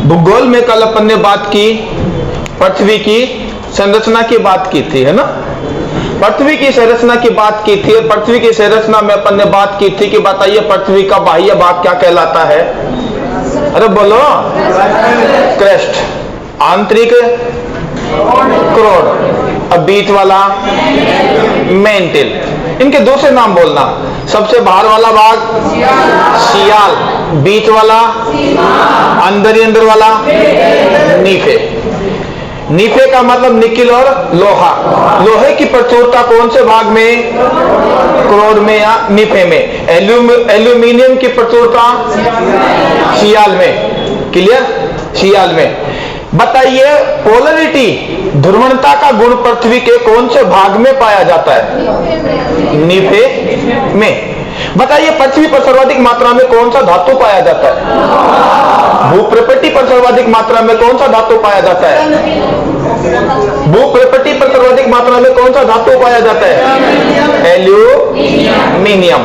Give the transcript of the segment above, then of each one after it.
भूगोल में कल अपन ने बात की, पृथ्वी की संरचना की बात की थी, है ना। पृथ्वी की संरचना की बात की थी और पृथ्वी की संरचना में अपन ने बात की थी कि बताइए पृथ्वी का बाह्य भाग क्या कहलाता है? अरे बोलो, क्रस्ट, आंतरिक क्रोड, अब बीच वाला मेंटिल। इनके दूसरे नाम बोलना, सबसे बाहर वाला भाग सियाल, बीच वाला अंदर ही अंदर वाला नीफे। नीफे का मतलब निकिल और लोहा। लोहे की प्रचुरता कौन से भाग में? क्रोड में या नीफे में। एल्यूमिनियम की प्रचुरता सियाल में। क्लियर? सियाल में। बताइए पोलरिटी, ध्रुवणता का गुण पृथ्वी के कौन से भाग में पाया जाता है? नीफे में। बताइए पृथ्वी पर सर्वाधिक मात्रा में कौन सा धातु पाया जाता है? भूप्रपट्टी पर सर्वाधिक मात्रा में कौन सा धातु पाया जाता है? भूप्रपट्टी पर सर्वाधिक मात्रा में कौन सा धातु पाया जाता है? एल्यूमिनियम।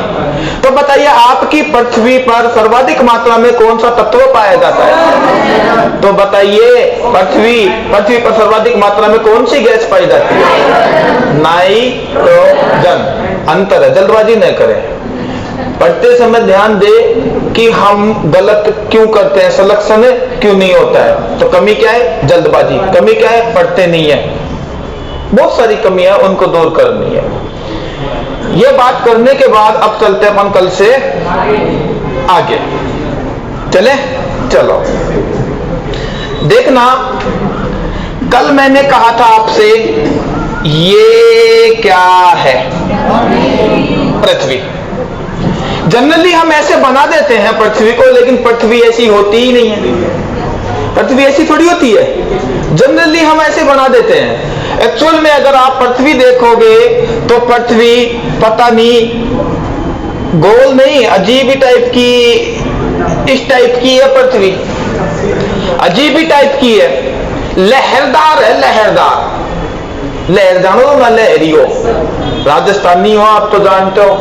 तो बताइए आपकी पृथ्वी पर सर्वाधिक मात्रा में कौन सा तत्व पाया जाता है? तो बताइए पृथ्वी पर सर्वाधिक मात्रा में कौन सी गैस पाई जाती है? नाइट्रोजन। अंतर है, जल्दबाजी न करें। पढ़ते समय ध्यान दे कि हम गलत क्यों करते हैं, सिलेक्शन क्यों नहीं होता है। तो कमी क्या है? जल्दबाजी। कमी क्या है? पढ़ते नहीं है। बहुत सारी कमियां उनको दूर करनी है। ये बात करने के बाद अब चलते अपन कल से आगे। चले? चलो देखना, कल मैंने कहा था आपसे ये क्या है? पृथ्वी। जनरली हम ऐसे बना देते हैं पृथ्वी को, लेकिन पृथ्वी ऐसी होती ही नहीं है। पृथ्वी ऐसी थोड़ी होती है, जनरली हम ऐसे बना देते हैं। एक्चुअल में अगर आप पृथ्वी देखोगे तो पृथ्वी पता नहीं, गोल नहीं, अजीब ही टाइप की, इस टाइप की है पृथ्वी, अजीब ही टाइप की है। लहरदार है, लहरदार। लहर जानो तो ना, लहरी हो, राजस्थानी हो आप तो जानते हो,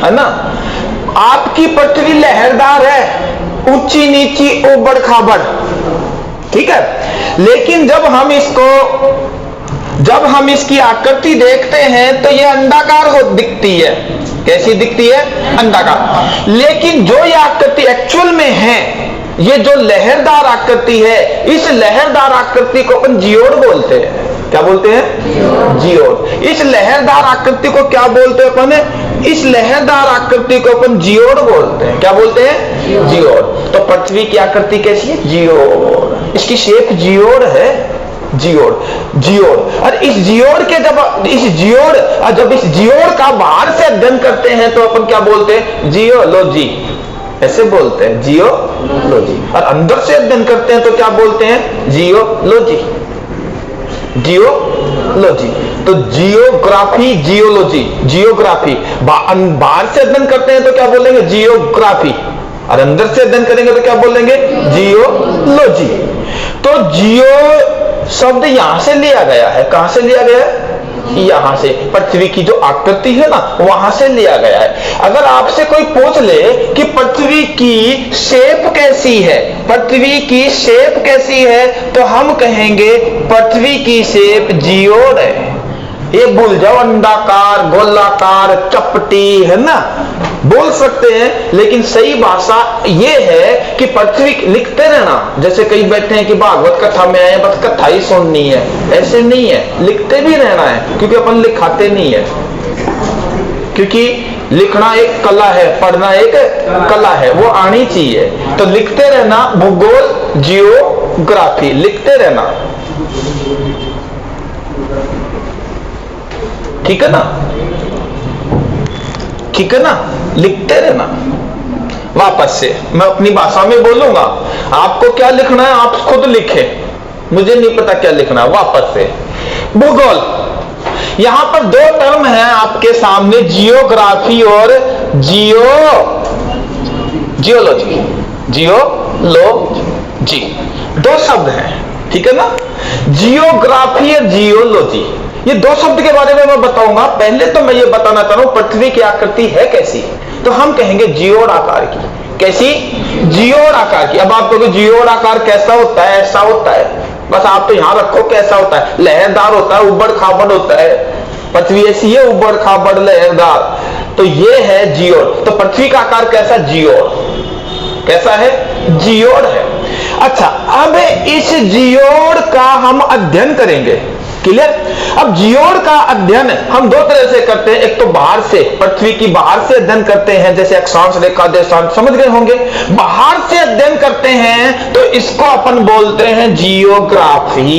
है ना। आपकी पृथ्वी लहरदार है, ऊंची नीची उबड़ खाबड़, ठीक है। लेकिन जब हम इसकी आकृति देखते हैं तो यह अंडाकार हो दिखती है। कैसी दिखती है? अंडाकार। लेकिन जो यह आकृति एक्चुअल में है, ये जो लहरदार आकृति है, इस लहरदार आकृति को अपन जियोड बोलते हैं। क्या बोलते हैं? जियोड। इस लहरदार आकृति को क्या बोलते हैं अपन? इस लहरदार आकृति को अपन जियोड बोलते हैं। क्या बोलते हैं? जियोड। तो पृथ्वी की आकृति कैसी है? जियोड। इसकी शेप जियोड है, जियोड। जियोड। और इस जियोड के जब इस जियोड का बाहर से अध्ययन करते हैं तो अपन क्या बोलते हैं? जियोलॉजी। ऐसे बोलते हैं, जियोलॉजी। और अंदर से अध्ययन करते हैं तो क्या बोलते हैं? जियोलॉजी। जियोलॉजी। तो जियोग्राफी, जियोलॉजी, जियोग्राफी। बाहर से अध्ययन करते हैं तो क्या बोलेंगे? जियोग्राफी। और अंदर से अध्ययन करेंगे तो क्या बोलेंगे? जियोलॉजी। तो जियो शब्द यहां से लिया गया है। कहां से लिया गया है? यहां से। पृथ्वी की जो आकृति है ना, वहां से लिया गया है। अगर आपसे कोई पूछ ले कि पृथ्वी की शेप कैसी है, पृथ्वी की शेप कैसी है, तो हम कहेंगे पृथ्वी की शेप जियोड है। ये भूल जाओ, अंडाकार, गोलाकार, चपटी, है ना, बोल सकते हैं। लेकिन सही भाषा ये है कि पृथ्वी, लिखते रहना। जैसे कई बैठे हैं कि भागवत कथा में आए, बस कथा ही सुननी है, ऐसे नहीं है, लिखते भी रहना है। क्योंकि अपन लिखाते नहीं है, क्योंकि लिखना एक कला है, पढ़ना एक कला है, वो आनी चाहिए। तो लिखते रहना, भूगोल, जियोग्राफी, लिखते रहना, ठीक है ना, ठीक है ना, लिखते रहना। वापस से मैं अपनी भाषा में बोलूंगा, आपको क्या लिखना है आप खुद लिखे, मुझे नहीं पता क्या लिखना है। वापस से भूगोल। यहां पर दो टर्म है आपके सामने, जियोग्राफी और जियोलॉजी। जियोलॉजी दो शब्द हैं, ठीक है ना। जियोग्राफी और जियोलॉजी, ये दो शब्द के बारे में मैं बताऊंगा। पहले तो मैं ये बताना चाह रहा हूं पृथ्वी की आकृति है कैसी, तो हम कहेंगे जियोड आकार की। कैसी? जियोड़ आकार की। अब आप कहोगे जियोड़ आकार कैसा होता है? ऐसा होता है, बस आप तो यहां रखो कैसा होता है। लहरदार होता है, उबड़ खाबड़ होता है। पृथ्वी ऐसी है, उबड़ खाबड़ लहरदार, तो ये है जियोड़। तो पृथ्वी का आकार कैसा? जियोड़। कैसा है? जियोड़ है। अच्छा, अब इस जियोड़ का हम अध्ययन करेंगे। क्लियर? अब जियोड़ का अध्ययन हम दो तरह से करते हैं। एक तो बाहर से, पृथ्वी की बाहर से अध्ययन करते हैं, जैसे अक्षांश रेखा देशांश, समझ गए होंगे। बाहर से अध्ययन करते हैं तो इसको अपन बोलते हैं जियोग्राफी।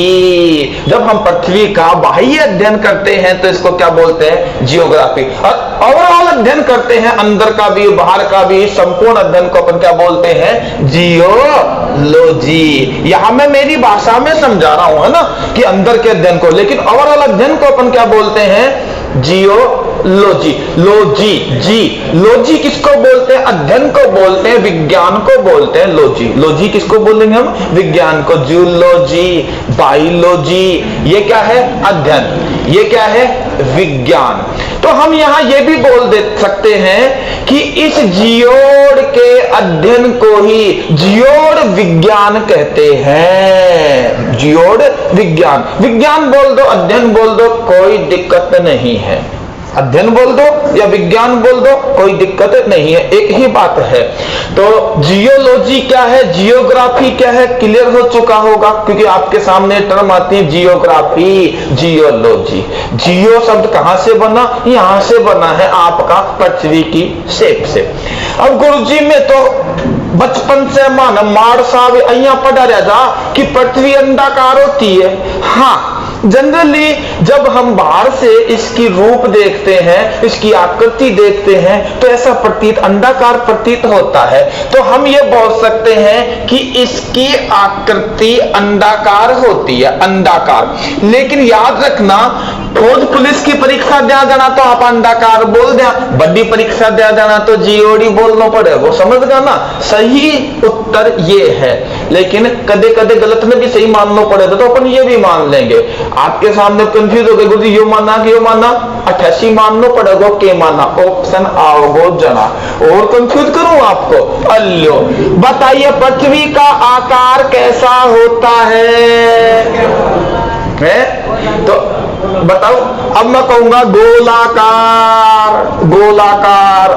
जब हम पृथ्वी का बाह्य अध्ययन करते हैं तो इसको क्या बोलते हैं? जियोग्राफी। और ओवरऑल अध्ययन करते हैं, अंदर का भी बाहर का भी, संपूर्ण अध्ययन को अपन क्या बोलते हैं? जियोलॉजी। यहां मैं मेरी भाषा में समझा रहा हूं, है ना, कि अंदर के अध्ययन को, लेकिन ओवरऑल अध्ययन को अपन क्या बोलते हैं? जियोलॉजी। लॉजी किसको बोलते हैं? अध्ययन को बोलते हैं, विज्ञान को बोलते हैं लॉजी। लॉजी किसको बोलेंगे हम? विज्ञान को। जूलॉजी, बायोलॉजी, ये क्या है? अध्ययन। ये क्या है? विज्ञान। तो हम यहां ये भी बोल दे सकते हैं कि इस जियोड़ के अध्ययन को ही जियोड़ विज्ञान कहते हैं। जियोड़ विज्ञान। विज्ञान बोल दो, अध्ययन बोल दो, कोई दिक्कत नहीं है। अध्ययन बोल दो या विज्ञान बोल दो, कोई दिक्कत नहीं है, एक ही बात है। तो जियोलॉजी क्या है, जियोग्राफी क्या है, क्लियर हो चुका होगा, क्योंकि आपके सामने टर्म आती है जियोग्राफी, जियोलॉजी। जियो शब्द कहां से बना? यहां से बना है आपका पृथ्वी की शेप से। अब गुरुजी में तो बचपन से माड़ साहब अहिया पढ़ा रहा कि पृथ्वी अंडाकार होती है। हाँ, जनरली जब हम बाहर से इसकी रूप देखते हैं, इसकी आकृति देखते हैं, तो ऐसा प्रतीत, अंडाकार प्रतीत होता है। तो हम ये बोल सकते हैं कि इसकी आकृति अंडाकार होती है, अंडाकार। लेकिन याद रखना, फौज पुलिस की परीक्षा दिया जाना तो आप अंडाकार बोल दिया, बड़ी परीक्षा दिया जाना तो जीओडी बोलना पड़ेगा, वो समझ गया ना। सही उत्तर ये है, लेकिन कदे कदे गलत में भी सही मानना पड़ेगा, तो अपन ये भी मान लेंगे। आपके सामने कंफ्यूज हो गए, गुरुजी यो माना कि यो माना, 88 मानना पड़ेगा, के माना, ऑप्शन आओगो जना। और कंफ्यूज करूं आपको? अल्लो, बताइए पृथ्वी का आकार कैसा होता है? तो बताओ। अब मैं कहूंगा गोलाकार। गोलाकार,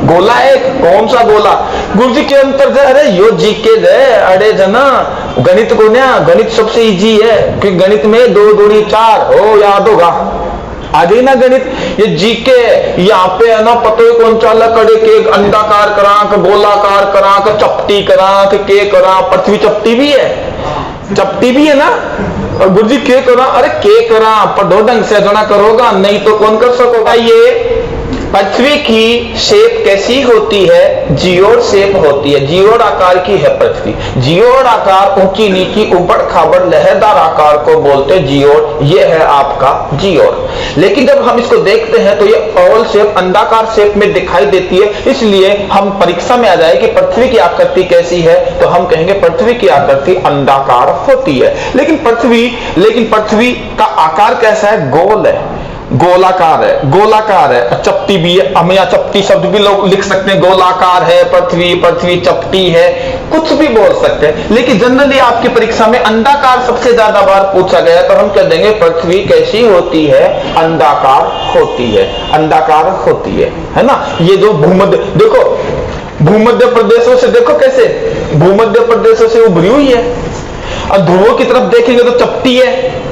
गोला है, कौन सा गोला? गुरुजी के अंतर है, अरे यो जीके है, अरे जना गणित को ना, गणित सबसे इजी है, क्योंकि गणित में 2 दूनी 4 हो, याद होगा, आगे ना गणित। ये जीके यहाँ पे है ना, पतो कौन सा लकड़े के अंडाकार करा, गोलाकार करा, चपटी करा, के करा, पृथ्वी चपटी भी है, चपटी भी है ना। और गुरुजी के करा, अरे के करा, पर दो ढंग से जना करोगा, नहीं तो कौन कर सकोगा। ये पृथ्वी की शेप कैसी होती है? जियोड़ शेप होती है, जियोड़ आकार की है पृथ्वी। जियोड़ आकार, ऊंची नीची, उबड़ खाबड़ लहरदार आकार को बोलते जियोड़। ये है आपका जियोड़। लेकिन जब हम इसको देखते हैं तो ये ओवल शेप, अंडाकार शेप में दिखाई देती है। इसलिए हम परीक्षा में आ जाए कि पृथ्वी की आकृति कैसी है, तो हम कहेंगे पृथ्वी की आकृति अंडाकार होती है। लेकिन पृथ्वी का आकार कैसा है? गोल है, गोलाकार है, गोलाकार है, चपटी भी है। हम यहाँ चपटी शब्द भी लोग लिख सकते हैं, गोलाकार है पृथ्वी, पृथ्वी चपटी है, कुछ भी बोल सकते हैं। लेकिन जनरली आपकी परीक्षा में अंडाकार सबसे ज्यादा बार पूछा गया, तो हम कह देंगे पृथ्वी कैसी होती है? अंडाकार होती है, अंडाकार होती है ना। ये जो भूमध्य, देखो भूमध्य प्रदेशों से, देखो कैसे भूमध्य प्रदेशों से उभरी हुई है, और ध्रुवों की तरफ देखेंगे तो चपटी है,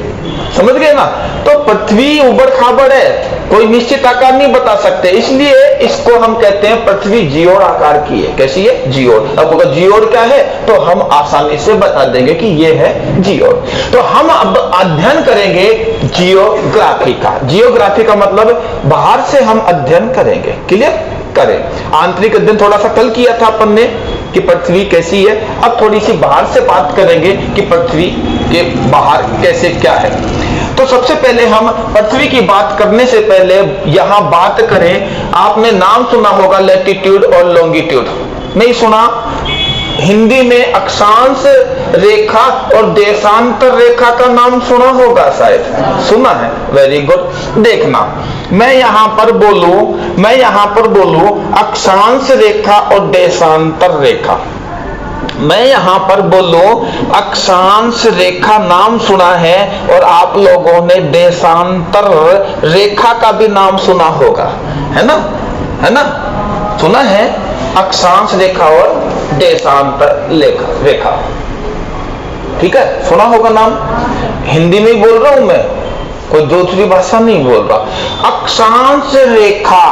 समझ गए ना। तो पृथ्वी उबड़ खाबड़ है, कोई निश्चित आकार नहीं बता सकते, इसलिए इसको हम कहते हैं पृथ्वी जियोड़ आकार की है। कैसी है? जियोड़। अब अगर जियोड़ क्या है तो हम आसानी से बता देंगे कि ये है जियोड़। तो हम अब अध्ययन करेंगे जियोग्राफी का। जियोग्राफी का मतलब बाहर से हम अध्ययन करेंगे। क्लियर? करें। आंतरिक अध्ययन थोड़ा सा कल किया था अपन ने कि पृथ्वी कैसी है। अब थोड़ी सी बाहर से बात करेंगे कि पृथ्वी के बाहर कैसे क्या है। तो सबसे पहले हम पृथ्वी की बात करने से पहले यहां बात करें, आपने नाम सुना होगा लैटिट्यूड और लॉन्गिट्यूड, नहीं सुना? हिंदी में अक्षांश रेखा और देशांतर रेखा का नाम सुना होगा, शायद सुना है। Very good. देखना, मैं यहां पर बोलूं अक्षांश रेखा और देशांतर रेखा। मैं यहां पर बोलूं अक्षांश रेखा नाम सुना है और आप लोगों ने देशांतर रेखा का भी नाम सुना होगा, है ना, है ना, सुना है अक्षांश रेखा और देशांतर रेखा। ठीक है, सुना होगा नाम। हिंदी में बोल रहा हूं मैं, कोई दूसरी भाषा नहीं बोल रहा। अक्षांश रेखा,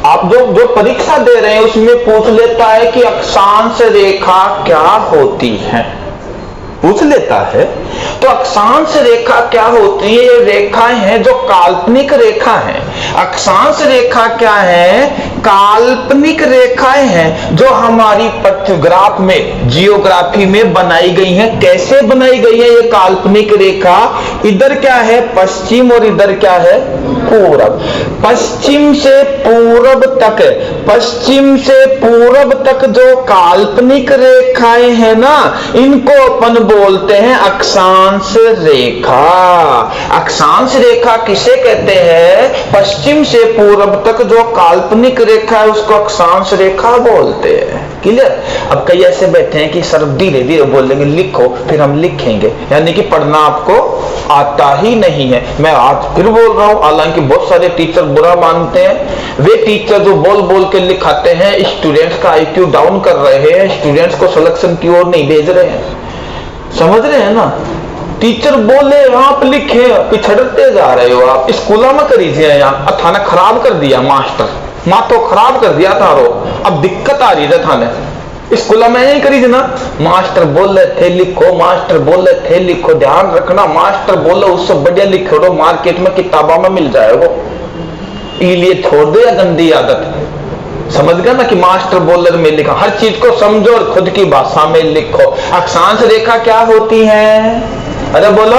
आप जो परीक्षा दे रहे हैं उसमें पूछ लेता है कि अक्षांश रेखा क्या होती है, पूछ लेता है। तो अक्षांश रेखा क्या होती है? ये रेखाएं हैं जो काल्पनिक रेखा है। अक्षांश रेखा क्या है? काल्पनिक रेखाएं हैं जो हमारी पथग्राफ में, जियोग्राफी में बनाई गई हैं। कैसे बनाई गई है ये काल्पनिक रेखा? इधर क्या है? पश्चिम, और इधर क्या है? पूरब। पश्चिम से पूरब तक जो काल्पनिक रेखाएं हैं ना, इनको अपन बोलते हैं अक्षांश रेखा। अक्षांश रेखा किसे कहते हैं? पश्चिम से पूरब तक जो काल्पनिक रेखा है उसको अक्षांश रेखा बोलते हैं। क्लियर? अब कई ऐसे बैठे हैं कि सर धीरे धीरे बोलेंगे, लिखो, फिर हम लिखेंगे, यानी कि पढ़ना आपको आता ही नहीं है। मैं आज फिर बोल रहा हूं, हालांकि बहुत सारे टीचर बुरा मानते हैं। वे टीचर जो बोल बोल के लिखाते हैं, स्टूडेंट्स का IQ डाउन कर रहे हैं, स्टूडेंट्स को सिलेक्शन की ओर नहीं भेज रहे हैं। समझ रहे हैं ना? टीचर बोले आप लिखे, पिछड़ते जा रहे हो आप। स्कूल में करीजिए, यहाँ थाने खराब कर दिया मास्टर, माँ तो खराब कर दिया था रो, अब दिक्कत आ रही है थाने। स्कूल में यही करीजिए ना, मास्टर बोल रहे थे लिखो, मास्टर बोल रहे थे लिखो, ध्यान रखना, मास्टर बोले उससे बढ़िया लिखो रो, मार्केट में किताबों में मिल जाएगा। इसलिए छोड़ दो गंदी आदत। समझ गया ना कि मास्टर बोल रहे में लिखा, हर चीज को समझो और खुद की भाषा में लिखो। अक्षांश रेखा क्या होती है? अरे बोलो।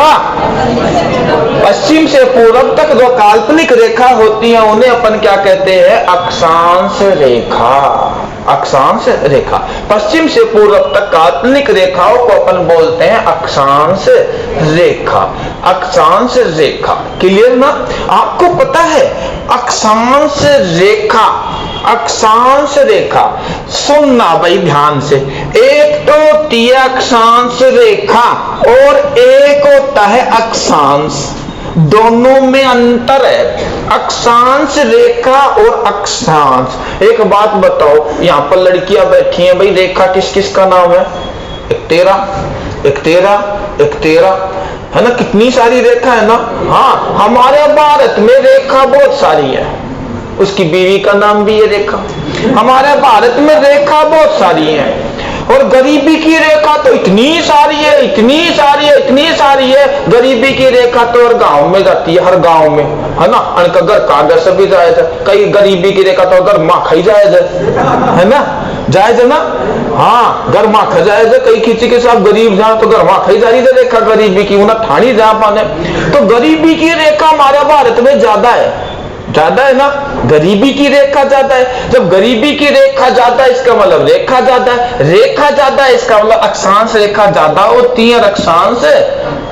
पश्चिम से पूरब तक जो काल्पनिक रेखा होती है उन्हें अपन क्या कहते हैं? अक्षांश रेखा। अक्षांश रेखा। पश्चिम से पूरब तक काल्पनिक रेखाओं को अपन बोलते हैं अक्षांश रेखा। अक्षांश रेखा। क्लियर ना? आपको पता है अक्षांश रेखा, अक्षांश रेखा, सुनना भाई ध्यान से। एक तो होती है अक्षांश रेखा और एक होता है अक्षांश, दोनों में अंतर है। अक्षांश रेखा और अक्षांश। एक बात बताओ, यहां पर लड़कियां बैठी हैं भाई, रेखा किस किस का नाम है? एक तेरा, है ना? कितनी सारी रेखा है ना? हाँ, हमारे भारत में रेखा बहुत सारी है। उसकी बीवी का नाम भी है रेखा। हमारे भारत में रेखा बहुत सारी है। और गरीबी की रेखा तो इतनी सारी है, इतनी सारी है, इतनी सारी है। गरीबी की रेखा तो हर गांव में जाती है, हर गांव में, है ना? अगर कागज से भी जायज है। कई गरीबी की रेखा तो अगर माँ खाई जायज है ना? जायज है ना? हाँ, घर माँ खा जायज है। कई किसी के साथ गरीब जहां तो घर माँ खाई जा रही है रेखा गरीबी की, उन्हें ठानी जा पाने। तो गरीबी की रेखा हमारे भारत में ज्यादा है, ज्यादा है ना? गरीबी की रेखा ज्यादा है। जब गरीबी की रेखा ज्यादा है इसका मतलब रेखा ज्यादा है, रेखा ज्यादा है इसका मतलब अक्षांश रेखा ज्यादा होती है और अक्षांश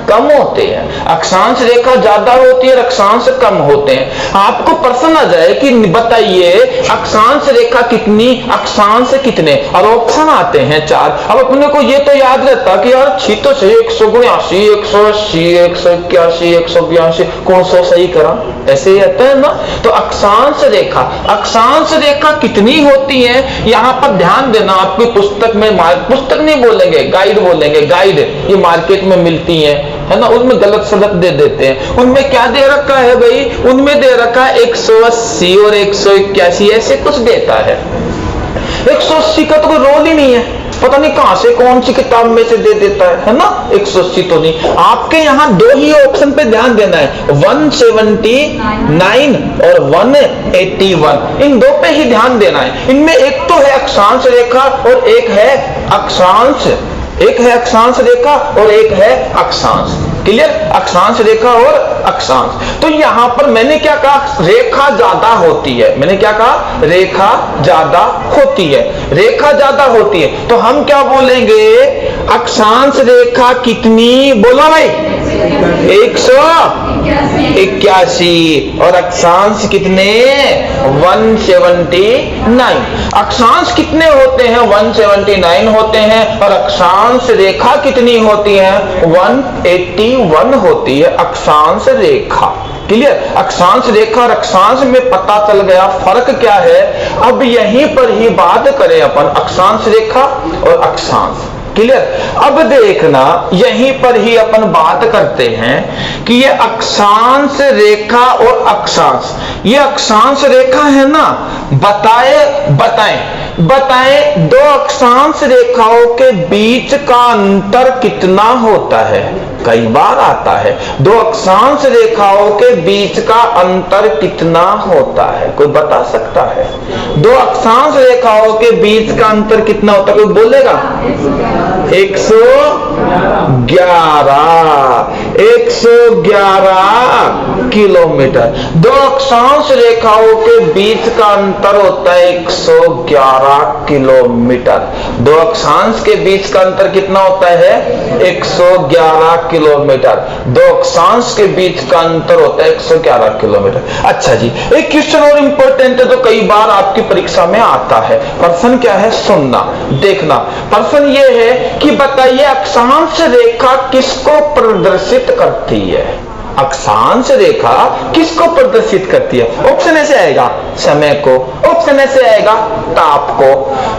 कम होते हैं। अक्षांश रेखा ज्यादा होती है, अक्षांश कम होते हैं। आपको प्रश्न आ जाए कि बताइए अक्षांश रेखा कितनी, अक्षांश कितने, और ऑप्शन आते हैं 4। अब अपने को ये तो याद रहता कि यार छीतो से 179, 180, 181, 182, कौन सा सही करा, ऐसे ही आता है ना? तो अक्षांश रेखा, अक्षांश रेखा कितनी होती है यहां पर ध्यान देना। आपकी पुस्तक में, पुस्तक नहीं बोलेंगे, गाइड बोलेंगे, गाइड, ये मार्केट में मिलती है ना? उनमें गलत सलत दे देते हैं। उनमें क्या दे रखा है भाई? उनमें दे रखा है 180 और 181, ऐसे कुछ देता है। 180 का तो कोई रोल ही नहीं है, पता नहीं कहां से कौन सी किताब में से दे देता है ना? 180 तो नहीं। आपके यहाँ 2 ही ऑप्शन पे ध्यान देना है, 179 और 181, इन 2 पे ही ध्यान देना है। इनमें एक तो है अक्षांश रेखा और एक है अक्षांश, एक है अक्षांश रेखा और एक है अक्षांश। क्लियर? अक्षांश रेखा और अक्षांश। तो यहां पर मैंने क्या कहा, रेखा ज्यादा होती है। मैंने क्या कहा, रेखा ज्यादा होती है, रेखा ज्यादा होती है। तो हम क्या बोलेंगे, अक्षांश रेखा कितनी, बोलो भाई, 181, और अक्षांश कितने, 179। अक्षांश कितने होते हैं, 179 होते हैं, और अक्षांश रेखा कितनी होती है, 181 होती है अक्षांश रेखा। क्लियर? अक्षांश रेखा और अक्षांश में पता चल गया फर्क क्या है। अब यहीं पर ही बात करें अपन अक्षांश रेखा और अक्षांश। क्लियर? अब देखना, यहीं पर ही अपन बात करते हैं कि ये अक्षांश रेखा और अक्षांश, ये अक्षांश रेखा है ना, बताएं दो अक्षांश रेखाओं के बीच का अंतर कितना होता है। कई बार आता है, दो अक्षांश रेखाओं के बीच का अंतर कितना होता है, कोई बता सकता है? दो अक्षांश रेखाओं के बीच का अंतर कितना होता है, कोई बोलेगा? 111 किलोमीटर। दो अक्षांश रेखाओं के बीच का अंतर होता है 111 किलोमीटर। दो अक्षांश के बीच का अंतर कितना होता है, 111 किलोमीटर। दो अक्षांश के बीच का अंतर होता है 111 किलोमीटर। अच्छा जी, एक क्वेश्चन और इंपॉर्टेंट है, तो कई बार आपकी परीक्षा में आता है। प्रश्न क्या है, सुनना, देखना। प्रश्न ये है कि बताइए अक्षांश रेखा किसको प्रदर्शित करती है। अक्षांश रेखा किसको प्रदर्शित करती है? ऑप्शन ऐसे आएगा, समय को, ऑप्शन ऐसे आएगा, ताप को।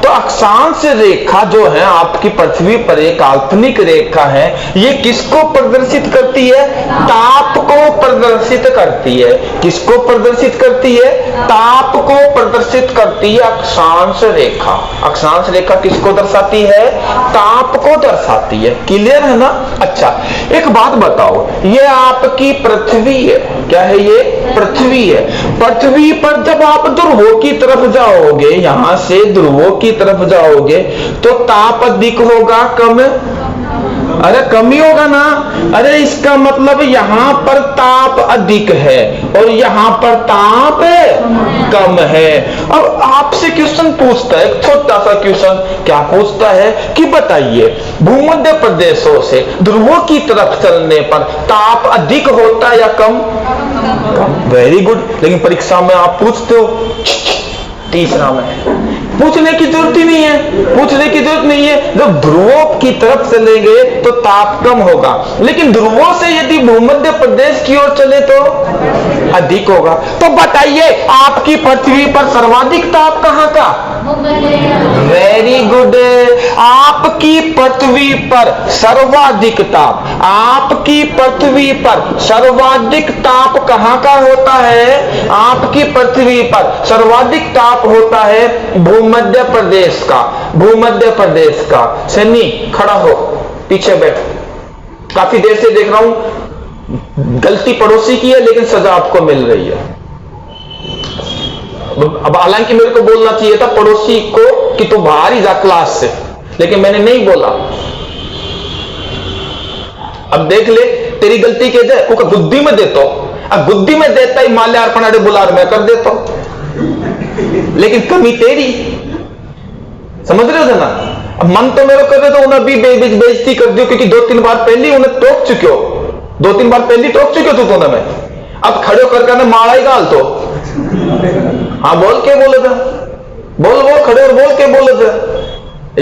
तो अक्षांश रेखा जो है आपकी पृथ्वी पर एक काल्पनिक रेखा है, ये किसको प्रदर्शित करती है? ताप को प्रदर्शित करती है। किसको प्रदर्शित करती है? ताप को प्रदर्शित करती है अक्षांश रेखा। अक्षांश रेखा किसको दर्शाती है? ताप को दर्शाती है। क्लियर है ना? अच्छा, एक बात बताओ, ये आपकी पृथ्वी है, क्या है ये? पृथ्वी है। पृथ्वी पर जब आप ध्रुवों की तरफ जाओगे, यहां से ध्रुवों की तरफ जाओगे, तो ताप अधिक होगा, कम? अरे कम ही होगा ना। अरे इसका मतलब यहां पर ताप अधिक है और यहां पर ताप कम है। अब आपसे क्वेश्चन पूछता है, छोटा सा क्वेश्चन, क्या पूछता है कि बताइए भूमध्य प्रदेशों से ध्रुवों की तरफ चलने पर ताप अधिक होता है या कम? Very good. लेकिन परीक्षा में आप पूछते हो, तीसरा में पूछने की जरूरत ही नहीं है, पूछने की जरूरत नहीं है। जब ध्रुवों की तरफ चलेंगे तो ताप कम होगा, लेकिन ध्रुवों से यदि भूमध्य प्रदेश की ओर चले तो अधिक होगा। तो बताइए आपकी पृथ्वी पर सर्वाधिक ताप कहां का? Very good. आपकी पृथ्वी पर सर्वाधिक ताप, आपकी पृथ्वी पर सर्वाधिक ताप कहां का होता है? आपकी पृथ्वी पर सर्वाधिक ताप होता है भूमध्य प्रदेश का। भूमध्य प्रदेश का। सन्नी खड़ा हो, पीछे बैठ। काफी देर से देख रहा हूं, गलती पड़ोसी की है लेकिन सजा आपको मिल रही है। अब हालांकि मेरे को बोलना चाहिए था पड़ोसी को कि तू बाहर ही जा क्लास से, लेकिन मैंने नहीं बोला। अब देख ले, तेरी गलती के जाए को बुद्धि में देता, अब बुद्धि में देता ही माल्यार्पण बुलार मैं कर देता हूं, लेकिन कमी तेरी, समझ रहे हो ना? अब मन तो मेरे कर रहे तो उन्हें भी बेइज्जती कर दियो, क्योंकि 2-3 बार पहले उन्हें टोक चुके हो, 2-3 बार पहले टोक चुके हो तो मैं अब खड़े करके मारा ही गाल तो। हाँ बोल के बोले थे, बोल खड़े और बोल के बोले थे,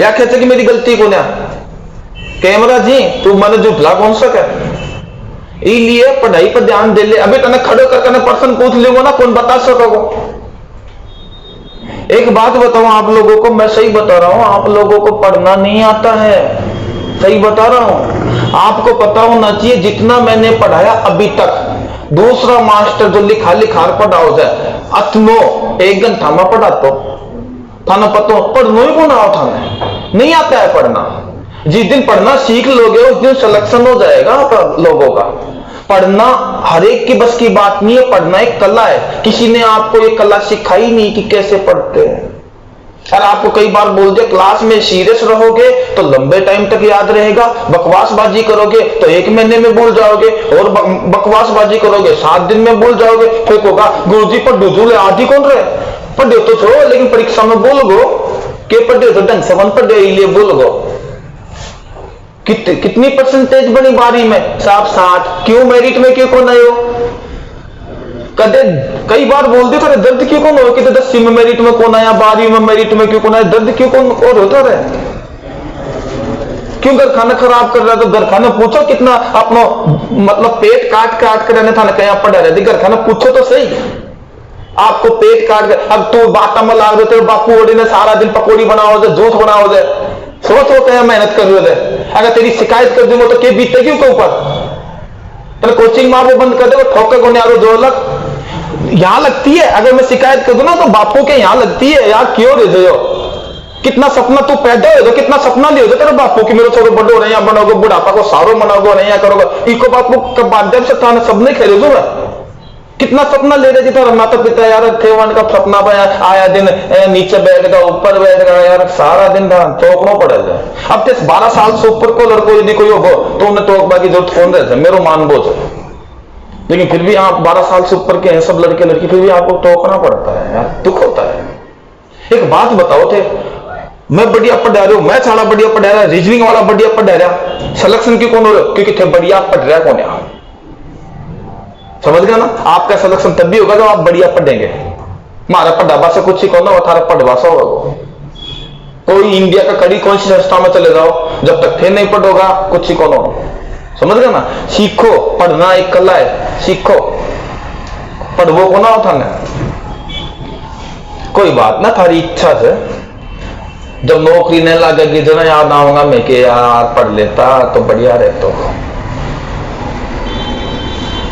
या कहते कि मेरी गलती को ना कैमरा जी तू मैंने झूठला कौन सके, इसलिए पढ़ाई पर ध्यान दे ले। अभी तने खड़े करके प्रश्न पूछ लेगा ना, कौन बता सकोगे? एक बात बताऊं आप लोगों को, मैं सही बता रहा हूं, आप लोगों को पढ़ना नहीं आता है, सही बता रहा हूं। आपको पता होना चाहिए जितना मैंने पढ़ाया अभी तक, दूसरा मास्टर जो लिखार पढ़ा हो जाए अतनो 1 घंटा में पढ़ा तो थाना पता पढ़ना ही को ना थाने नहीं आता है पढ़ना। जिस दिन पढ़ना सीख लोगे उस दिन सिलेक्शन हो जाएगा आप लोगों का। पढ़ना हर एक की बस की बात नहीं है, पढ़ना एक कला है। किसी ने आपको ये कला सिखाई नहीं कि कैसे पढ़ते हैं। और आपको कई बार बोल दिया क्लास में सीरियस रहोगे तो लंबे टाइम तक याद रहेगा, बकवासबाजी करोगे तो 1 महीने में भूल जाओगे, और बकवासबाजी करोगे 7 दिन में भूल जाओगे। फिर होगा गुरुजी पर डूजूले आदि कौन रहे, पढ़े तो छोड़ो लेकिन परीक्षा में बोल गो के पढ़े तो ढंग से वन पढ़े लिए बोल गो। कितनी परसेंटेज बनी 12वीं में? साहब 60। क्यों मेरिट में क्यों कौन आयो? कदे कई बार बोल दे तो दर्द क्यों कौन हो कि 10वीं में मेरिट में कौन आया, 12वीं में मेरिट में क्यों कौन आया, दर्द क्यों कौन और होता रहे? क्यों घर खाना खराब कर रहा? तो घर खाना पूछो कितना अपना मतलब पेट काट काट कर रहने था ना कहीं पड़ा रहती, घर खाना पूछो तो सही। आपको पेट काट कर अब तू बात में लाग रहे बापू ओडी ने सारा दिन पकौड़ी बनाओ दे, जूस बनाओ दे, सोचो क्या मेहनत कर रहे हो। अगर तेरी शिकायत कर दूंगा तो क्या बीते क्यों के ऊपर? कोचिंग माँ वो बंद कर दे, ठोके को नहीं 2 लाख यहां लगती है। अगर मैं शिकायत कर दूं ना तो बापू के यहां लगती है यार, क्यों दे हो? कितना सपना तू पैदा हो, कितना सपना लियो तेरे बापू की मेरे छोरो बड़ो रहे बनोगे, बुढ़ापा को सारो मनाओगे नहीं करोगे। इको बापू का माध्यम से थाने सब नहीं खरीदू मैं। कितना सपना ले रहे थे तो माता पिता यार थे वन का सपना आया दिन नीचे बैठ गया ऊपर बैठ गया यार, सारा दिन टोकना पड़े जाए। अब तो 12 साल से ऊपर को लड़को यदि कोई हो तो उन्हें टोकबा की जरूरत कौन रहे, मेरो मान बोझ। लेकिन फिर भी आप 12 साल से ऊपर के हैं सब लड़के लड़की, फिर भी आपको टोकना पड़ता है यार, दुख होता है। एक बात बताओ थे, मैं बढ़िया पढ़ा रहा हूं, मैं साला बढ़िया पढ़ा रहा, रीजनिंग वाला बढ़िया पढ़ा रहा, सिलेक्शन क्यों कौन हो रहा? क्योंकि थे बढ़िया पढ़ रहा कौन है, समझ गया ना? आपका सिलेक्शन तब भी होगा जब आप बढ़िया पढ़ेंगे। हमारा पढ़ावा से कुछ ही कौन ना, थारा पढ़वा सा होगा। कोई इंडिया का कड़ी कौन सी संस्था में चले जाओ, जब तक थे नहीं पढ़ोगा कुछ ही कौन हो, समझ गया ना? सीखो, पढ़ना एक कला है, सीखो, पढ़वो को ना हो थाने। कोई बात ना, थारी इच्छा से जब नौकरी नहीं लगेगी जरा याद आऊंगा मैं कि यार पढ़ लेता तो बढ़िया रहता।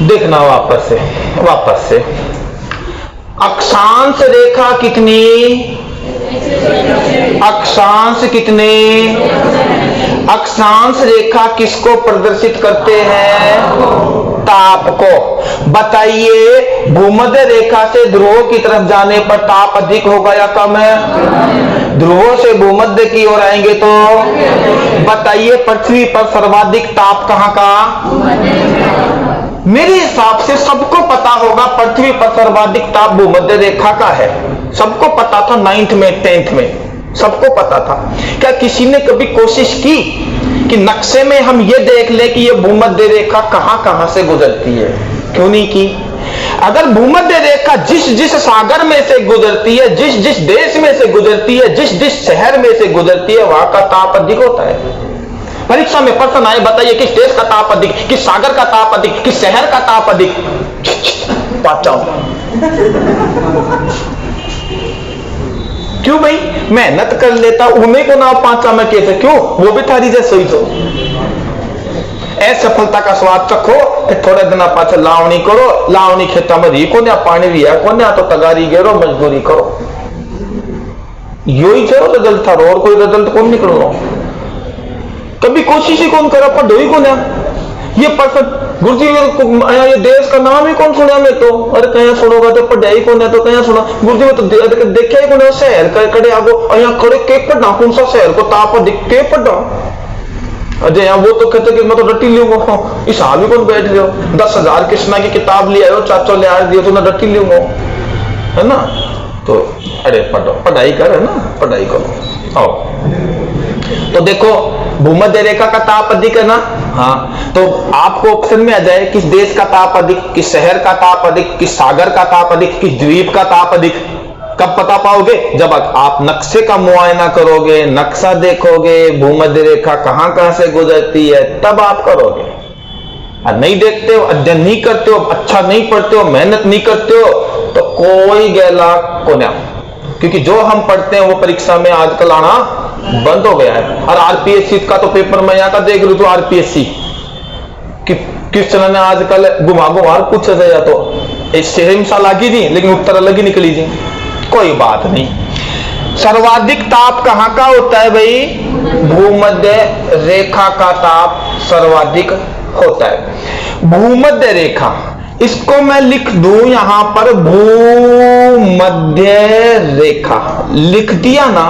देखना वापस से अक्षांश रेखा कितनी, अक्षांश कितने, अक्षांश रेखा किसको प्रदर्शित करते हैं? ताप को। बताइए भूमध्य रेखा से ध्रुवों की तरफ जाने पर ताप अधिक होगा या कम है? ध्रुवों से भूमध्य की ओर आएंगे तो बताइए पृथ्वी पर सर्वाधिक ताप कहां का? मेरे हिसाब से सबको पता होगा पृथ्वी पर सर्वाधिक ताप भूमध्य रेखा का है। सबको पता था 9th में 10th में सबको पता था। क्या किसी ने कभी कोशिश की कि नक्शे में हम ये देख ले कि ये भूमध्य रेखा कहां कहां से गुजरती है? क्यों नहीं की? अगर भूमध्य रेखा जिस जिस सागर में से गुजरती है, जिस जिस देश में से गुजरती है, जिस जिस शहर में से गुजरती है, वहां का ताप अधिक होता है। परीक्षा में प्रश्न आए बताइए किस देश का ताप अधिक, किस सागर का ताप अधिक, किस शहर का ताप अधिक? क्यों भाई? मेहनत कर लेता उन्हें को ना पांचा में कैसे, क्यों? वो भी थारी जैसे ही तो असफलता का स्वाद चखो, फिर थोड़े दिन पाछे लावनी करो। लावनी खेता में री को पानी रिया को तो तगारी गेरो मजदूरी करो। यो ही चलो रिजल्ट था, और कोई रिजल्ट कौन निकलो। कभी कोशिश ही कौन करा, पढ़ो ही कौन है। ये पर्सन गुरुजी ये देश का नाम ही कौन सुना? मैं तो अरे कहीं सुनोगा तो पढ़ाई कौन है, तो कहीं सुना गुरुजी में तो देखा ही कौन है। शहर का कड़े आगो यहाँ खड़े केक पढ़ना, कौन सा शहर को ताप दिख के पढ़ना? अजय वो तो कहते कि मैं तो रट्टी लूंगा, इस हाल भी कौन बैठ गया 10,000 कृष्णा की किताब ले आयो, चाचो ले आ दियो तो मैं रट्टी लूंगा, है ना? तो अरे पढ़ो, पढ़ाई कर, है ना? पढ़ाई करो। आओ तो देखो भूमध्य रेखा का ताप अधिक है ना? हाँ, तो आपको ऑप्शन में आ जाए किस देश का ताप अधिक, किस शहर का ताप अधिक, किस सागर का ताप अधिक, किस द्वीप का ताप अधिक। कब पता पाओगे? जब आप नक्शे का मुआयना करोगे, नक्शा देखोगे, भूमध्य रेखा कहां कहां से गुजरती है, तब आप करोगे। नहीं देखते हो, अध्ययन नहीं करते हो, अच्छा नहीं पढ़ते हो, मेहनत नहीं करते हो, तो कोई गैला को ना, क्योंकि जो हम पढ़ते हैं वो परीक्षा में आजकल आना बंद हो गया है। और आरपीएससी का तो पेपर में यहाँ का देख लू तो आरपीएससी कि क्वेश्चन ने आजकल घुमा घुमा पूछे थे, या तो सेम सा लागी थी लेकिन उत्तर अलग ही निकली थी। कोई बात नहीं। सर्वाधिक ताप कहां का होता है भाई? भूमध्य रेखा का ताप सर्वाधिक होता है। भूमध्य रेखा इसको मैं लिख दूं यहां पर भूमध्य रेखा, लिख दिया ना।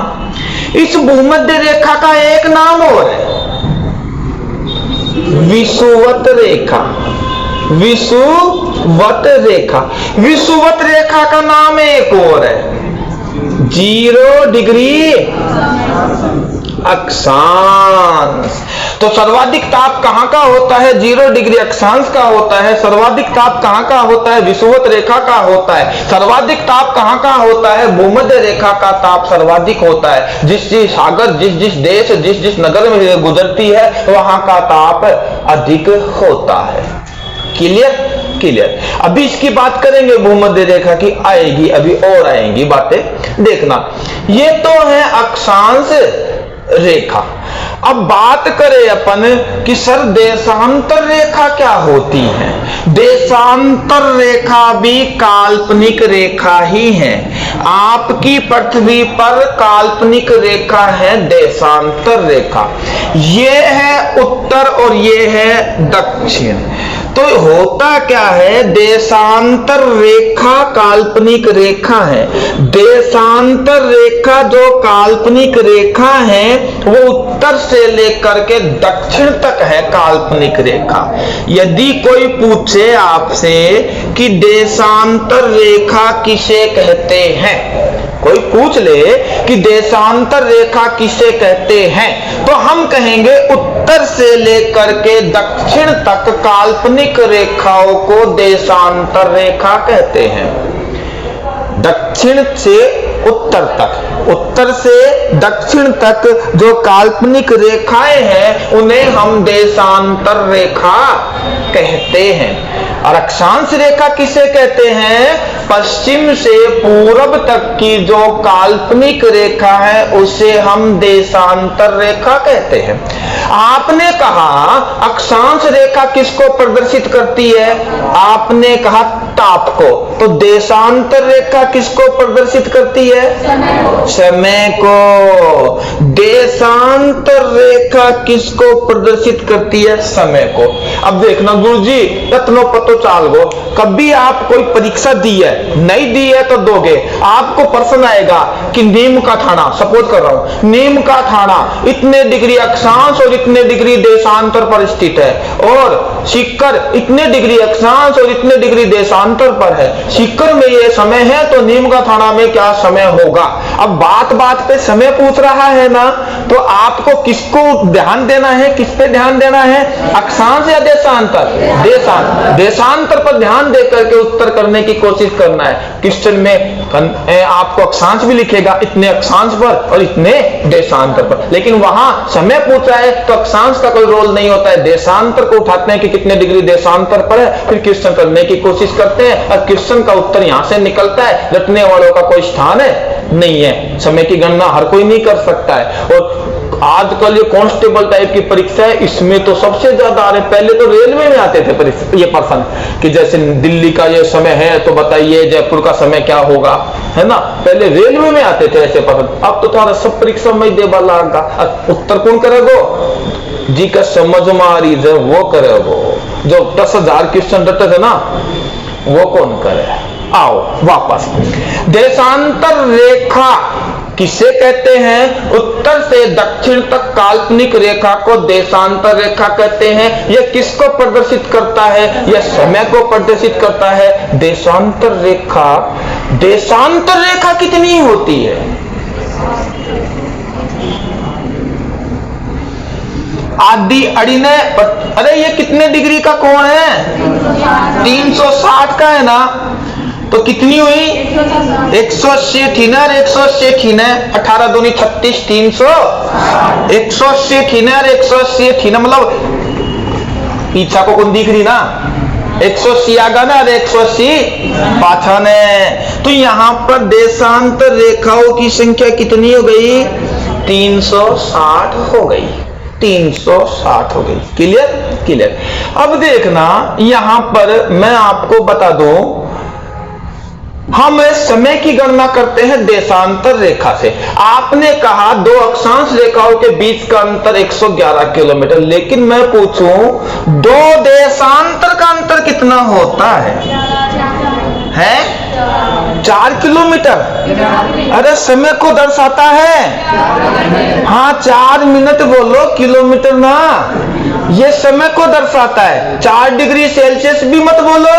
इस भूमध्य रेखा का एक नाम और है, विषुवत रेखा। विषुवत रेखा, विषुवत रेखा का नाम एक और है 0 डिग्री अक्षांश। तो सर्वाधिक ताप कहां का होता है? 0 डिग्री अक्षांश का होता है। सर्वाधिक ताप कहां का होता है? विषुवत रेखा का होता है। सर्वाधिक ताप कहां का होता है? भूमध्य रेखा का ताप सर्वाधिक होता है। जिस सागर, जिस देश, जिस नगर में गुजरती है वहां का ताप अधिक होता है। क्लियर। अभी इसकी बात करेंगे भूमध्य रेखा की, आएगी अभी और आएंगी बातें, देखना। ये तो है अक्षांश रेखा। अब बात करें अपन कि सर देशांतर रेखा क्या होती है? देशांतर रेखा भी काल्पनिक रेखा ही है। आपकी पृथ्वी पर काल्पनिक रेखा है देशांतर रेखा। ये है उत्तर और ये है दक्षिण। तो होता क्या है? देशांतर रेखा काल्पनिक रेखा है। देशांतर रेखा जो काल्पनिक रेखा है वो उत्तर से लेकर के दक्षिण तक है काल्पनिक रेखा। यदि कोई पूछे आपसे कि देशांतर रेखा किसे कहते हैं, कोई पूछ ले कि देशांतर रेखा किसे कहते हैं, तो हम कहेंगे उत्तर से लेकर के दक्षिण तक काल्पनिक रेखाओं को देशांतर रेखा कहते हैं। दक्षिण से उत्तर तक, उत्तर से दक्षिण तक जो काल्पनिक रेखाएं हैं उन्हें हम देशांतर रेखा कहते हैं। और अक्षांश रेखा किसे कहते हैं? पश्चिम से पूरब तक की जो काल्पनिक रेखा है उसे हम देशांतर रेखा कहते हैं। आपने कहा अक्षांश रेखा किसको प्रदर्शित करती है? आपने कहा ताप को। तो देशांतर रेखा किसको प्रदर्शित करती है? समय को। देशांतर रेखा किसको प्रदर्शित करती है? समय को। अब देखना गुरुजी रत्नो पतो चाल गो, कभी आप कोई परीक्षा दी है, नहीं दी है तो दोगे, आपको प्रश्न आएगा कि नीम का थाना, सपोज कर रहा हूं, नीम का थाना इतने डिग्री अक्षांश और इतने डिग्री देशांतर पर स्थित है, और सीकर इतने डिग्री अक्षांश और इतने डिग्री देशांतर पर है। सीकर में ये समय है तो नीम का थाना में क्या समय होगा? अब बात बात पे समय पूछ रहा है ना, तो आपको किसको ध्यान देना है? किस पे ध्यान देना है? अक्षांश या देशांतर? देशांतर पर ध्यान देकर के उत्तर करने की कोशिश करना है। क्वेश्चन में आपको अक्षांश भी लिखेगा, इतने अक्षांश पर और इतने देशांतर पर, लेकिन वहां समय पूछा है तो अक्षांश का कोई रोल नहीं होता है। देशांतर को उठाते हैं कि कितने डिग्री देशांतर पर है, फिर क्वेश्चन करने की कोशिश करते हैं और क्वेश्चन का उत्तर यहां से निकलता है। रटने वालों का कोई स्थान है नहीं है। समय की गणना हर कोई नहीं कर सकता है। और आजकल ये कांस्टेबल टाइप की परीक्षा है, इसमें तो सबसे ज्यादा आ रहे। पहले तो रेलवे में आते थे ये प्रश्न कि जैसे दिल्ली का ये समय है तो बताइए जयपुर का समय क्या होगा, है ना। पहले रेलवे में आते थे ऐसे प्रश्न। अब तो तुम्हारा सब परीक्षा में देवा लागा। उत्तर कौन करेगो? जी का समझ मारी जो वो करेगो। जो 10,000 क्वेश्चन रटते थे ना वो कौन करे? आओ वापस। देशांतर रेखा किसे कहते हैं? उत्तर से दक्षिण तक काल्पनिक रेखा को देशांतर रेखा कहते हैं। यह किसको प्रदर्शित करता है? यह समय को प्रदर्शित करता है। देशांतर रेखा कितनी होती है? आदि अड़िने। अरे ये कितने डिग्री का कोण है? 360 का है ना। तो कितनी हुई? 180 थी ना, 180 थी ना, 18 दूनी 36, 300, 180 थी ना, 180 थी ना, मतलब पीछा को कौन दिख रही ना, 180 आगा ना, 180 पाछा ने। तो यहां पर देशांतर रेखाओं की संख्या कितनी हो गई? 360 हो गई। 360 हो गई। क्लियर। अब देखना यहां पर मैं आपको बता दूं हम समय की गणना करते हैं देशांतर रेखा से। आपने कहा दो अक्षांश रेखाओं के बीच का अंतर 111 किलोमीटर, लेकिन मैं पूछूं दो देशांतर का अंतर कितना होता है 4 किलोमीटर। अरे समय को दर्शाता है। हाँ 4 मिनट बोलो, किलोमीटर ना, ये समय को दर्शाता है। 4 डिग्री सेल्सियस भी मत बोलो,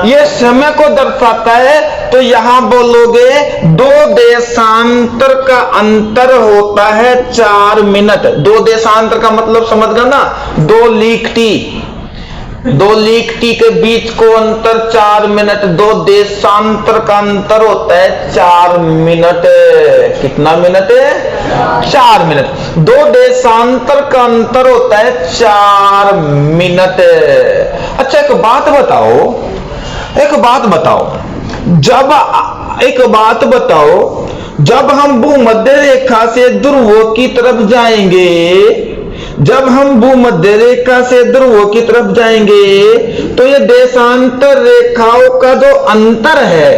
ये समय को दर्शाता है। तो यहां बोलोगे दो देशांतर का अंतर होता है 4 मिनट। दो देशांतर का मतलब समझ गए ना, दो लिखती के बीच को अंतर 4 मिनट। दो देशांतर का अंतर होता है 4 मिनट। कितना मिनट है 4 मिनट। दो देशांतर का अंतर होता है 4 मिनट। अच्छा एक बात बताओ, जब हम भूमध्य रेखा से ध्रुवों की तरफ जाएंगे, तो ये देशांतर रेखाओं का जो अंतर है,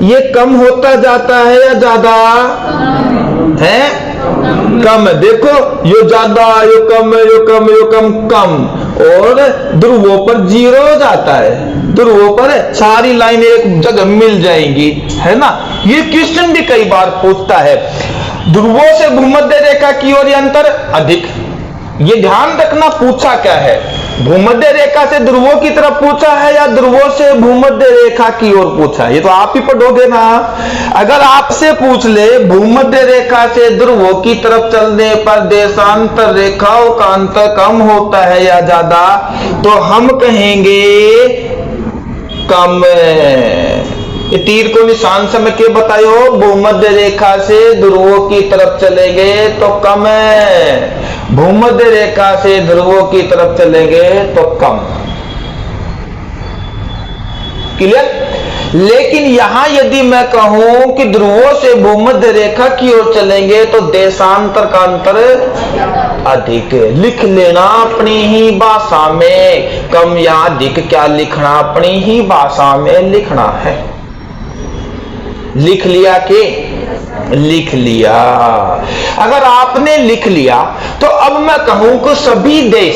ये कम होता जाता है या ज्यादा है? कम है। देखो यो ज्यादा, यो कम, और ध्रुवों पर 0 हो जाता है। ध्रुवों पर सारी लाइनें एक जगह मिल जाएंगी, है ना। ये क्वेश्चन भी कई बार पूछता है, ध्रुवों से भूमध्य रेखा की ओर अंतर अधिक। ये ध्यान रखना पूछा क्या है, भूमध्य रेखा से ध्रुवों की तरफ पूछा है या ध्रुवों से भूमध्य रेखा की ओर पूछा है? ये तो आप ही पढ़ोगे ना। अगर आपसे पूछ ले भूमध्य रेखा से ध्रुवों की तरफ चलने पर देशांतर रेखाओं का अंतर कम होता है या ज्यादा, तो हम कहेंगे कम। ये तीर को निशान से मैं क्या बतायो, भूमध्य रेखा से ध्रुवों की तरफ चलेंगे तो कम है, भूमध्य रेखा से ध्रुवों की तरफ चलेंगे तो कम। क्लियर? लेकिन यहां यदि मैं कहूं कि ध्रुवों से भूमध्य रेखा की ओर चलेंगे तो देशांतर का अंतर अधिक। लिख लेना अपनी ही भाषा में, कम या अधिक क्या लिखना, अपनी ही भाषा में लिखना है। लिख लिया कि लिख लिया। अगर आपने लिख लिया तो अब मैं कहूं कि सभी देश,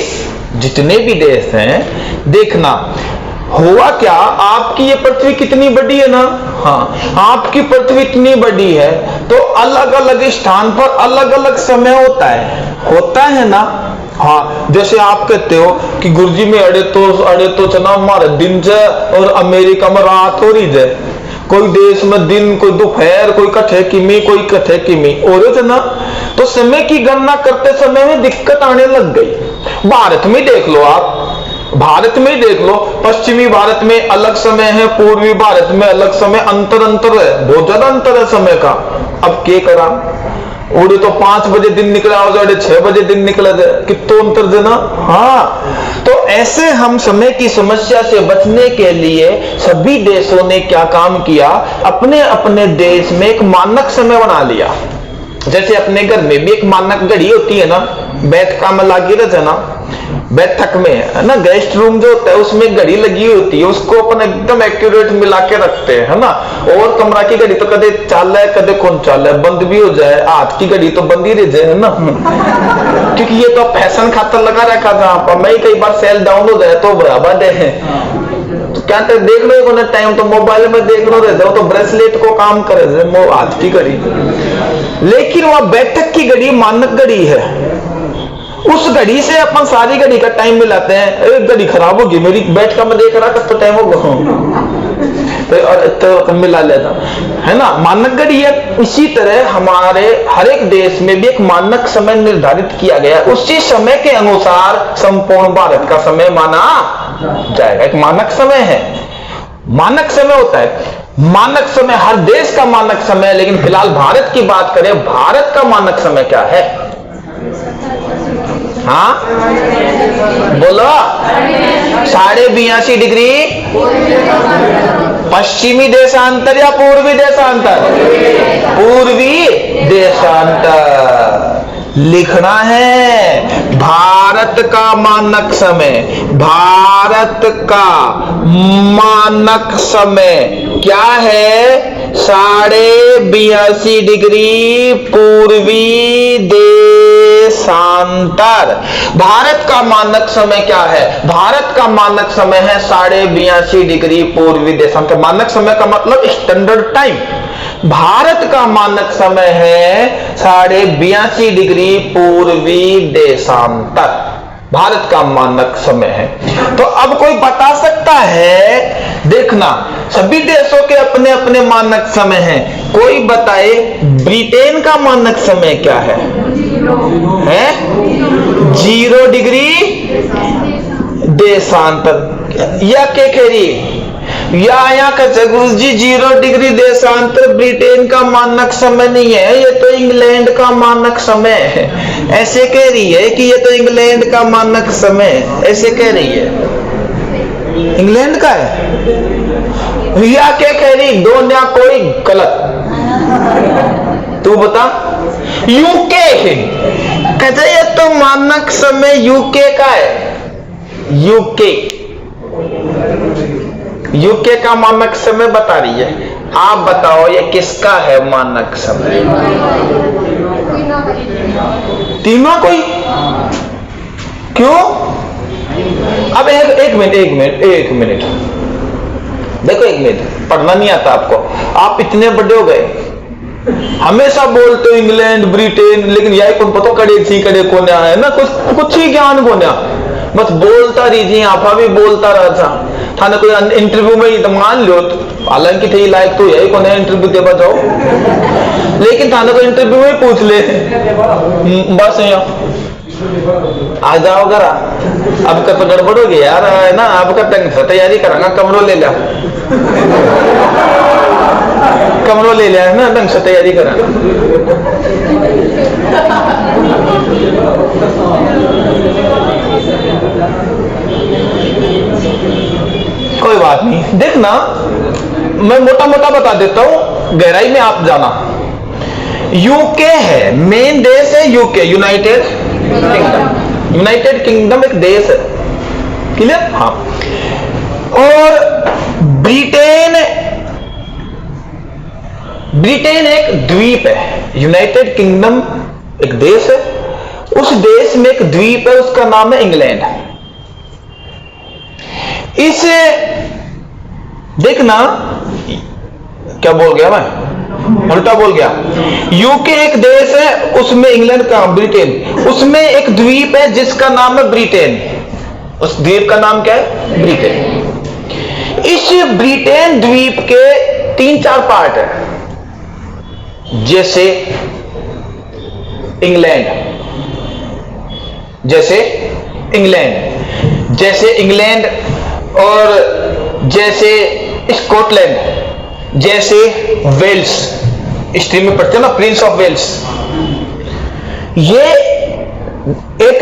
जितने भी देश हैं, देखना हुआ क्या, आपकी ये पृथ्वी कितनी बड़ी है ना। हाँ आपकी पृथ्वी इतनी बड़ी है तो अलग अलग स्थान पर अलग अलग समय होता है ना। हाँ जैसे आप कहते हो कि गुरुजी में अड़े तो चना मारे दिन से और अमेरिका में रात हो रही है, कोई देश में दिन, कोई दोपहर, कोई कठे किमी और ना। तो समय की गणना करते समय में दिक्कत आने लग गई। भारत में देख लो, पश्चिमी भारत में अलग समय है, पूर्वी भारत में अलग समय, अंतर है, बहुत ज्यादा अंतर है समय का। अब क्या करा, उड़े तो 5 बजे दिन निकला हो जाए, 6 बजे दिन निकला जाए, कितना अंतर देना। हाँ तो ऐसे हम समय की समस्या से बचने के लिए सभी देशों ने क्या काम किया, अपने अपने देश में एक मानक समय बना लिया। जैसे अपने घर में भी एक मानक घड़ी होती है ना, बैठका में लगी रहते ना, बैठक में है ना, गेस्ट रूम जो होता है उसमें घड़ी लगी होती है, उसको अपन एकदम एक्यूरेट मिला के रखते हैं, है ना। और कमरा की घड़ी तो कदे चाल है कदे कौन चाल है, बंद भी हो जाए, हाथ की घड़ी तो बंद ही रह जाए, है ना। क्योंकि ये तो फैशन खातर लगा रखा था, मैं कई बार सेल डाउन हो जाए तो बराबर है। तो क्या देख लो टाइम तो मोबाइल में देख लो रहते हो, तो ब्रेसलेट को काम करे हाथ की घड़ी। लेकिन वह बैठक की घड़ी मानक घड़ी है, उस घड़ी से अपन सारी घड़ी का टाइम मिलाते हैं। एक घड़ी खराब होगी मेरी, बैठ कर मैं देख रहा कब तो टाइम होगा तो मिला लेता, है ना, मानक घड़ी है। इसी तरह हमारे हर एक देश में भी एक मानक समय निर्धारित किया गया, उसी समय के अनुसार संपूर्ण भारत का समय माना जाएगा। एक मानक समय है, मानक समय होता है, मानक समय हर देश का मानक समय। लेकिन फिलहाल भारत की बात करें, भारत का मानक समय क्या है? हाँ बोलो, 82.5 डिग्री पश्चिमी देशांतर या पूर्वी देशांतर? पूर्वी देशांतर। लिखना है। भारत का मानक समय, भारत का मानक समय क्या है? 82.5 डिग्री पूर्वी देशांतर। भारत का मानक समय क्या है? भारत का मानक समय है 82.5 डिग्री पूर्वी देशांतर। मानक समय का मतलब स्टैंडर्ड टाइम। भारत का मानक समय है 82.5 डिग्री पूर्वी देशांतर। भारत का मानक समय है। तो अब कोई बता सकता है? देखना, सभी देशों के अपने अपने मानक समय हैं। कोई बताए ब्रिटेन का मानक समय क्या है? 0 डिग्री देशांतर। या के खेरी या यहाँ का गुरु जी 0 डिग्री देशांतर ब्रिटेन का मानक समय नहीं है, ये तो इंग्लैंड का मानक समय है। ऐसे कह रही है कि ये तो इंग्लैंड का मानक समय, ऐसे कह रही है। इंग्लैंड का है या क्या कह रही? दोनों कोई गलत। तू बता। यूके है, कहते ये तो मानक समय यूके का है। यूके का मानक समय बता रही है। आप बताओ ये किसका है मानक समय? तीनों कोई? क्यों? अब एक मिनट देखो, 1 मिनट पढ़ना नहीं आता आपको? आप इतने बड़े हो गए, हमेशा बोलते हो इंग्लैंड ब्रिटेन, लेकिन यही कौन पता कड़े थी कड़े कोने है ना, कुछ ही ज्ञान कोने, बस बोलता रही। आपा भी बोलता रहा था थाने कोई इंटरव्यू में तो मान लो, हालांकि थे लायक तो यही कौन है इंटरव्यू दे जाओ, लेकिन थाने को इंटरव्यू में पूछ ले बस यहाँ आ जाओ घर। अब का तो गड़बड़ हो गया यार, है ना? आपका तंग से तैयारी करांगा, कमरों ले लिया, कमरों ले लिया है ना, ढंग से तैयारी करा। कोई बात नहीं, देखना मैं मोटा मोटा बता देता हूं, गहराई में आप जाना। यूके है, मेन देश है UK, United kingdom. United kingdom एक देश है, क्लियर? हाँ। और ब्रिटेन एक द्वीप है। यूनाइटेड किंगडम एक देश है, उस देश में एक द्वीप है, उसका नाम है इंग्लैंड। इसे देखना, क्या बोल गया मैं, उल्टा बोल गया। यूके एक देश है, उसमें इंग्लैंड का, ब्रिटेन, उसमें एक द्वीप है जिसका नाम है ब्रिटेन। उस द्वीप का नाम क्या है? ब्रिटेन। इस ब्रिटेन द्वीप के 3-4 पार्ट है, जैसे इंग्लैंड, और जैसे स्कॉटलैंड, जैसे वेल्स, हिस्ट्री में पढ़ते हैं ना, प्रिंस ऑफ वेल्स। ये एक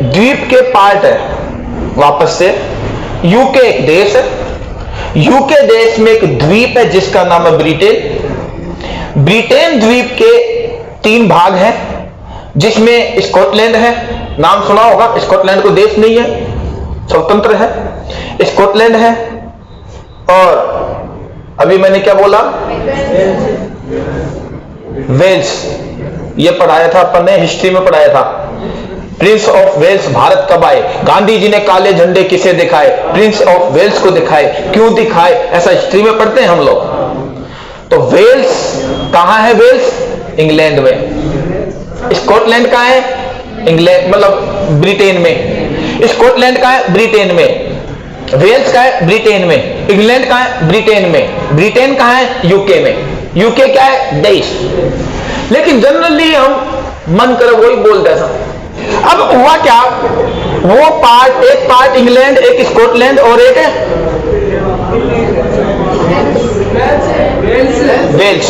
द्वीप के पार्ट है। वापस से, यूके एक देश है, यूके देश में एक द्वीप है जिसका नाम है ब्रिटेन। ब्रिटेन द्वीप के 3 भाग हैं, जिसमें स्कॉटलैंड है, नाम सुना होगा। स्कॉटलैंड को देश नहीं है, स्वतंत्र है। स्कॉटलैंड है, और अभी मैंने क्या बोला? वेल्स। ये पढ़ाया था अपन ने, हिस्ट्री में पढ़ाया था। प्रिंस ऑफ वेल्स भारत कब आए? गांधी जी ने काले झंडे किसे दिखाए? प्रिंस ऑफ वेल्स को दिखाए। क्यों दिखाए? ऐसा हिस्ट्री में पढ़ते हैं हम लोग। तो वेल्स कहां है? वेल्स इंग्लैंड में। स्कॉटलैंड कहां है? इंग्लैंड मतलब ब्रिटेन में। स्कॉटलैंड कहां है? ब्रिटेन में। वेल्स कहां है? ब्रिटेन में। इंग्लैंड कहां है? ब्रिटेन में। ब्रिटेन कहां है? यूके में। यूके क्या है? देश। लेकिन जनरली हम मन कर वही बोलते हैं। अब हुआ क्या, वो पार्ट, एक पार्ट इंग्लैंड, एक स्कॉटलैंड और एक वेल्स।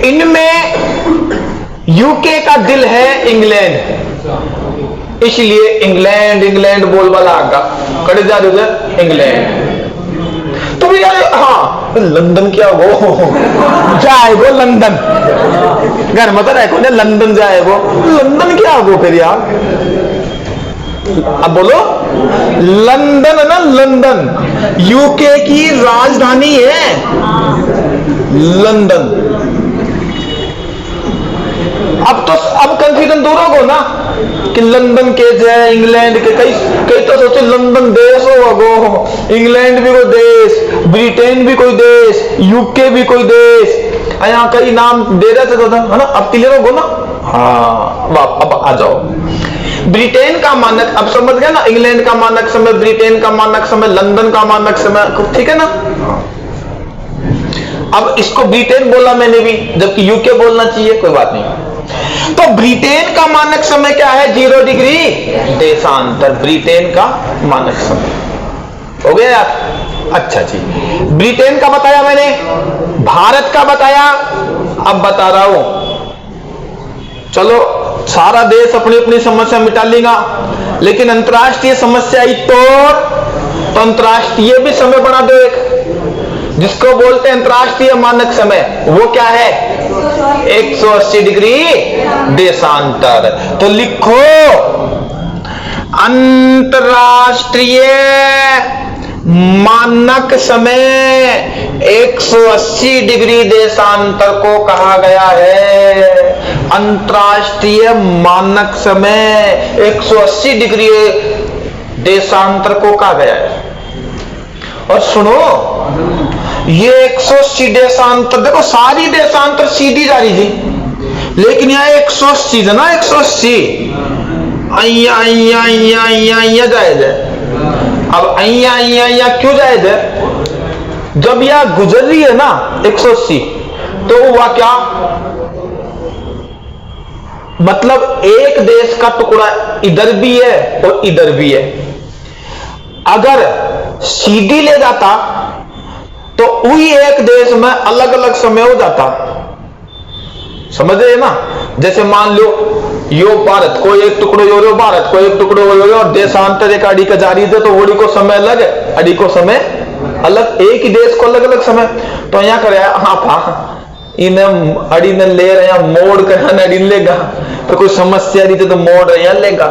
इनमें यूके का दिल है इंग्लैंड, इसलिए इंग्लैंड बोल वाला आगा कड़े जा इंग्लैंड। तो यार हाँ, लंदन क्या गो जाए गो लंदन घर मत रखो ने लंदन जाए गो लंदन क्या गो फिर यार। अब बोलो लंदन है ना, लंदन यूके की राजधानी है लंदन। अब कंफ्यूजन दूर हो गो ना कि लंदन के जाए इंग्लैंड के, कई कई तो सोचे लंदन देश हो गो, इंग्लैंड भी कोई देश, ब्रिटेन भी कोई देश, यूके भी कोई देश, यहाँ कई नाम दे रहे थे तो है ना। अब क्लियर हो गो ना। हाँ अब आ जाओ। ब्रिटेन का मानक अब समझ गया ना, इंग्लैंड का मानक समय, ब्रिटेन का मानक समय, लंदन का मानक समय, ठीक है ना। अब इसको ब्रिटेन बोला मैंने भी, जबकि यूके बोलना चाहिए, कोई बात नहीं। तो ब्रिटेन का मानक समय क्या है? 0 डिग्री देशांतर, ब्रिटेन का मानक समय हो गया यार। अच्छा जी, ब्रिटेन का बताया मैंने, भारत का बताया, अब बता रहा हूं। चलो सारा देश अपनी अपनी समस्या मिटा लेगा, लेकिन अंतरराष्ट्रीय समस्या ही तो अंतरराष्ट्रीय भी समय बना दो एक, जिसको बोलते हैं अंतरराष्ट्रीय मानक समय। वो क्या है? 180 डिग्री देशांतर। तो लिखो अंतरराष्ट्रीय मानक समय 180 डिग्री देशांतर को कहा गया है। अंतरराष्ट्रीय मानक समय 180 डिग्री देशांतर को कहा गया है। और सुनो, ये 180 देशांतर, देखो सारी देशांतर सीधी जा रही थी, लेकिन यहाँ 180 है ना, 180 अय्या जायज है। अब अय्या क्यों जायज है? जब यह गुजर रही है ना 180, तो हुआ क्या? मतलब एक देश का टुकड़ा इधर भी है और इधर भी है। अगर सीधी ले जाता तो वही एक देश में अलग अलग समय हो जाता, समझ रहे ना। जैसे मान लो यो भारत को एक टुकड़ो हो रहे, भारत को एक टुकड़ो हो रहे, और देशांतर एक अड़ी का जारी थे, तो वोड़ी को समय अलग है, अड़ी को समय अलग, एक ही देश को अलग अलग समय। तो यहाँ करे हाँ इन्हें अड़ी ने ले रहे हैं, मोड़ कर अड़ी लेगा, तो कोई समस्या नहीं थी तो मोड़ रहे हैं लेगा।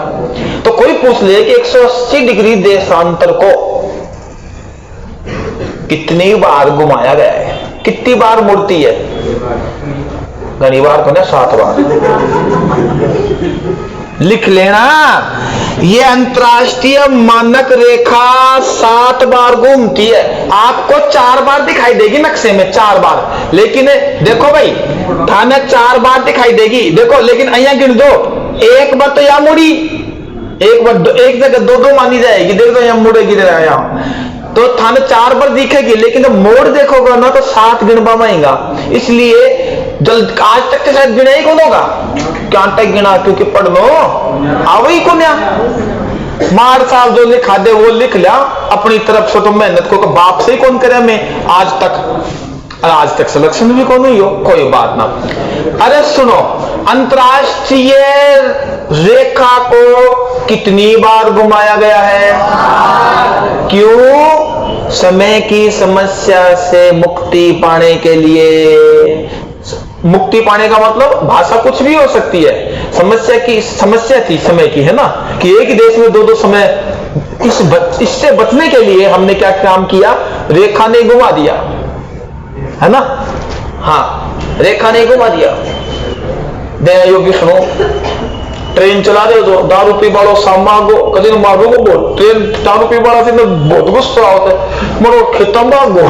तो कोई पूछ ले कि 180 डिग्री देशांतर को कितनी बार घुमाया गया है, कितनी बार मुड़ती है? घनी बार को ना 7 बार। लिख लेना, ये अंतरराष्ट्रीय मानक रेखा 7 बार घूमती है। आपको 4 बार दिखाई देगी नक्शे में, 4 बार, लेकिन देखो भाई थाने 4 बार दिखाई देगी, देखो, लेकिन अहिया गिन दो, एक बार तो यहाँ मुड़ी, एक बार एक जगह 2-2 मानी जाएगी, देख दो यहाँ मुड़ेगी यहाँ, तो थाने 4 बार दिखेगी, लेकिन जब मोड़ देखोगे ना तो 7 गिनवा माएगा। इसलिए जल्द आज तक के शायद गिना ही कौन होगा, क्या तक गिना, क्योंकि पढ़ लो आओ ही कौन मार साहब जो लिखा दे वो लिख लिया अपनी तरफ से, तो मेहनत को बाप से ही कौन करे मैं आज तक सिलेक्शन भी कौन हुई हो, कोई बात ना। अरे सुनो, अंतरराष्ट्रीय रेखा को कितनी बार घुमाया गया है? क्यों? समय की समस्या से मुक्ति पाने के लिए। मुक्ति पाने का मतलब भाषा कुछ भी हो सकती है। समस्या थी समय की, है ना, कि एक ही देश में 2-2 समय, इससे बचने के लिए हमने क्या काम किया? रेखा ने घुमा दिया, है ना। हाँ, रेखा ने घुमा दिया। दया योगी सुनो, ट्रेन चला रहे हो तो दारू पी वालों सामागो कभी मारो को बोल, ट्रेन दारू पी वाला से बहुत गुस्सा होता है, मरो खेता मांगो,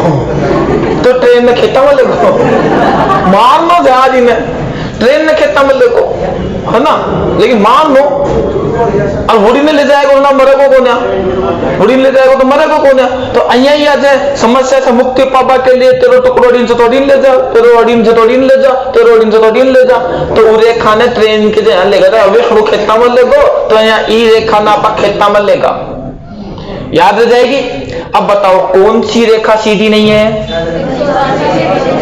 तो ट्रेन में खेता में लगो, मारना जहाज में, ट्रेन में खेता में लगो, है ना, लेकिन मान लो और वोड़ी में ले जाएगा ना मरे को कोन्या, वोड़ी ले जाएगा तो मरे को कोन्या। तो अहिया ही आ जाए, समस्या से मुक्ति पापा के लिए तेरो टुकड़ो अड़ीन से तोड़ीन ले जाओ, तेरो अड़ीन से तोड़ीन ले जाओ, तेरो अड़ीन से तोड़ीन ले जाओ। तो वो रेखा ने ट्रेन के जहाँ लेगा था, अभी खड़ो खेता में लेगो, तो यहाँ ई रेखा ना पा खेता में लेगा, याद रह जाएगी। अब बताओ कौन सी रेखा सीधी नहीं है?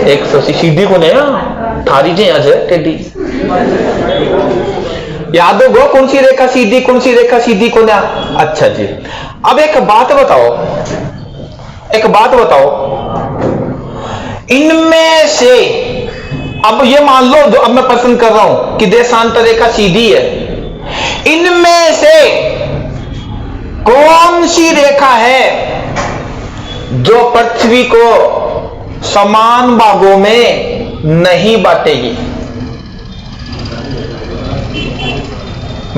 180 सीधी को नहीं, थारी जी आज है टेढ़ी। याद होगा कौन सी रेखा सीधी, कौन सी रेखा सीधी को ना। अच्छा जी, अब एक बात बताओ, इनमें से, अब ये मान लो जो अब मैं पसंद कर रहा हूं कि देशांतर रेखा सीधी है, इनमें से कौन सी रेखा है जो पृथ्वी को समान भागों में नहीं बांटेगी?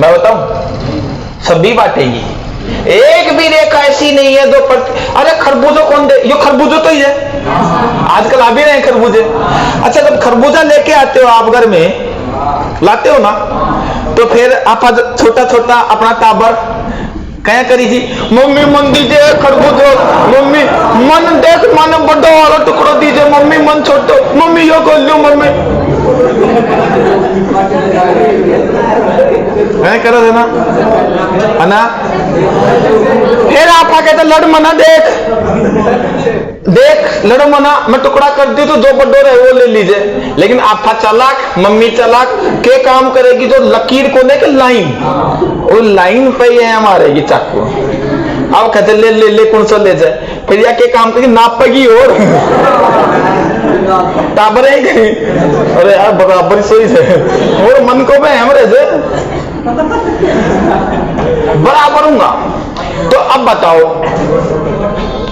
मैं बताऊं, सभी बांटेगी। एक भी रेखा ऐसी नहीं है जो अरे खरबूजा कौन दे, ये खरबूजा तो ही है, आजकल आ भी रहे हैं खरबूजे। अच्छा, जब खरबूजा लेके आते हो आप घर में, लाते हो ना, तो फिर आप छोटा छोटा अपना टाबर क्या करी जी, मम्मी मन दीजिए खरबूजो, मम्मी मन देख, मन बड़ा वाला टुकड़ा दीजिए, मम्मी मन छोटो, मम्मी यो कर लो, मम्मी मैं करो देना है ना। फिर आप कहते लड़ मना, देख लड़ो मना, मैं टुकड़ा कर दी तो जो बड्डो रहे वो ले लीजिए। लेकिन आप चालाक, मम्मी चालाक, के काम करेगी जो लकीर को लेके लाइन, वो लाइन पे ही है हमारे ये चाकू। अब कहते ले ले ले कौन सा ले जाए, फिर या के काम करेगी नापेगी और टाबर है कहीं, अरे यार बराबर सही से और मन को मैं हमरे से बराबर हूंगा। तो अब बताओ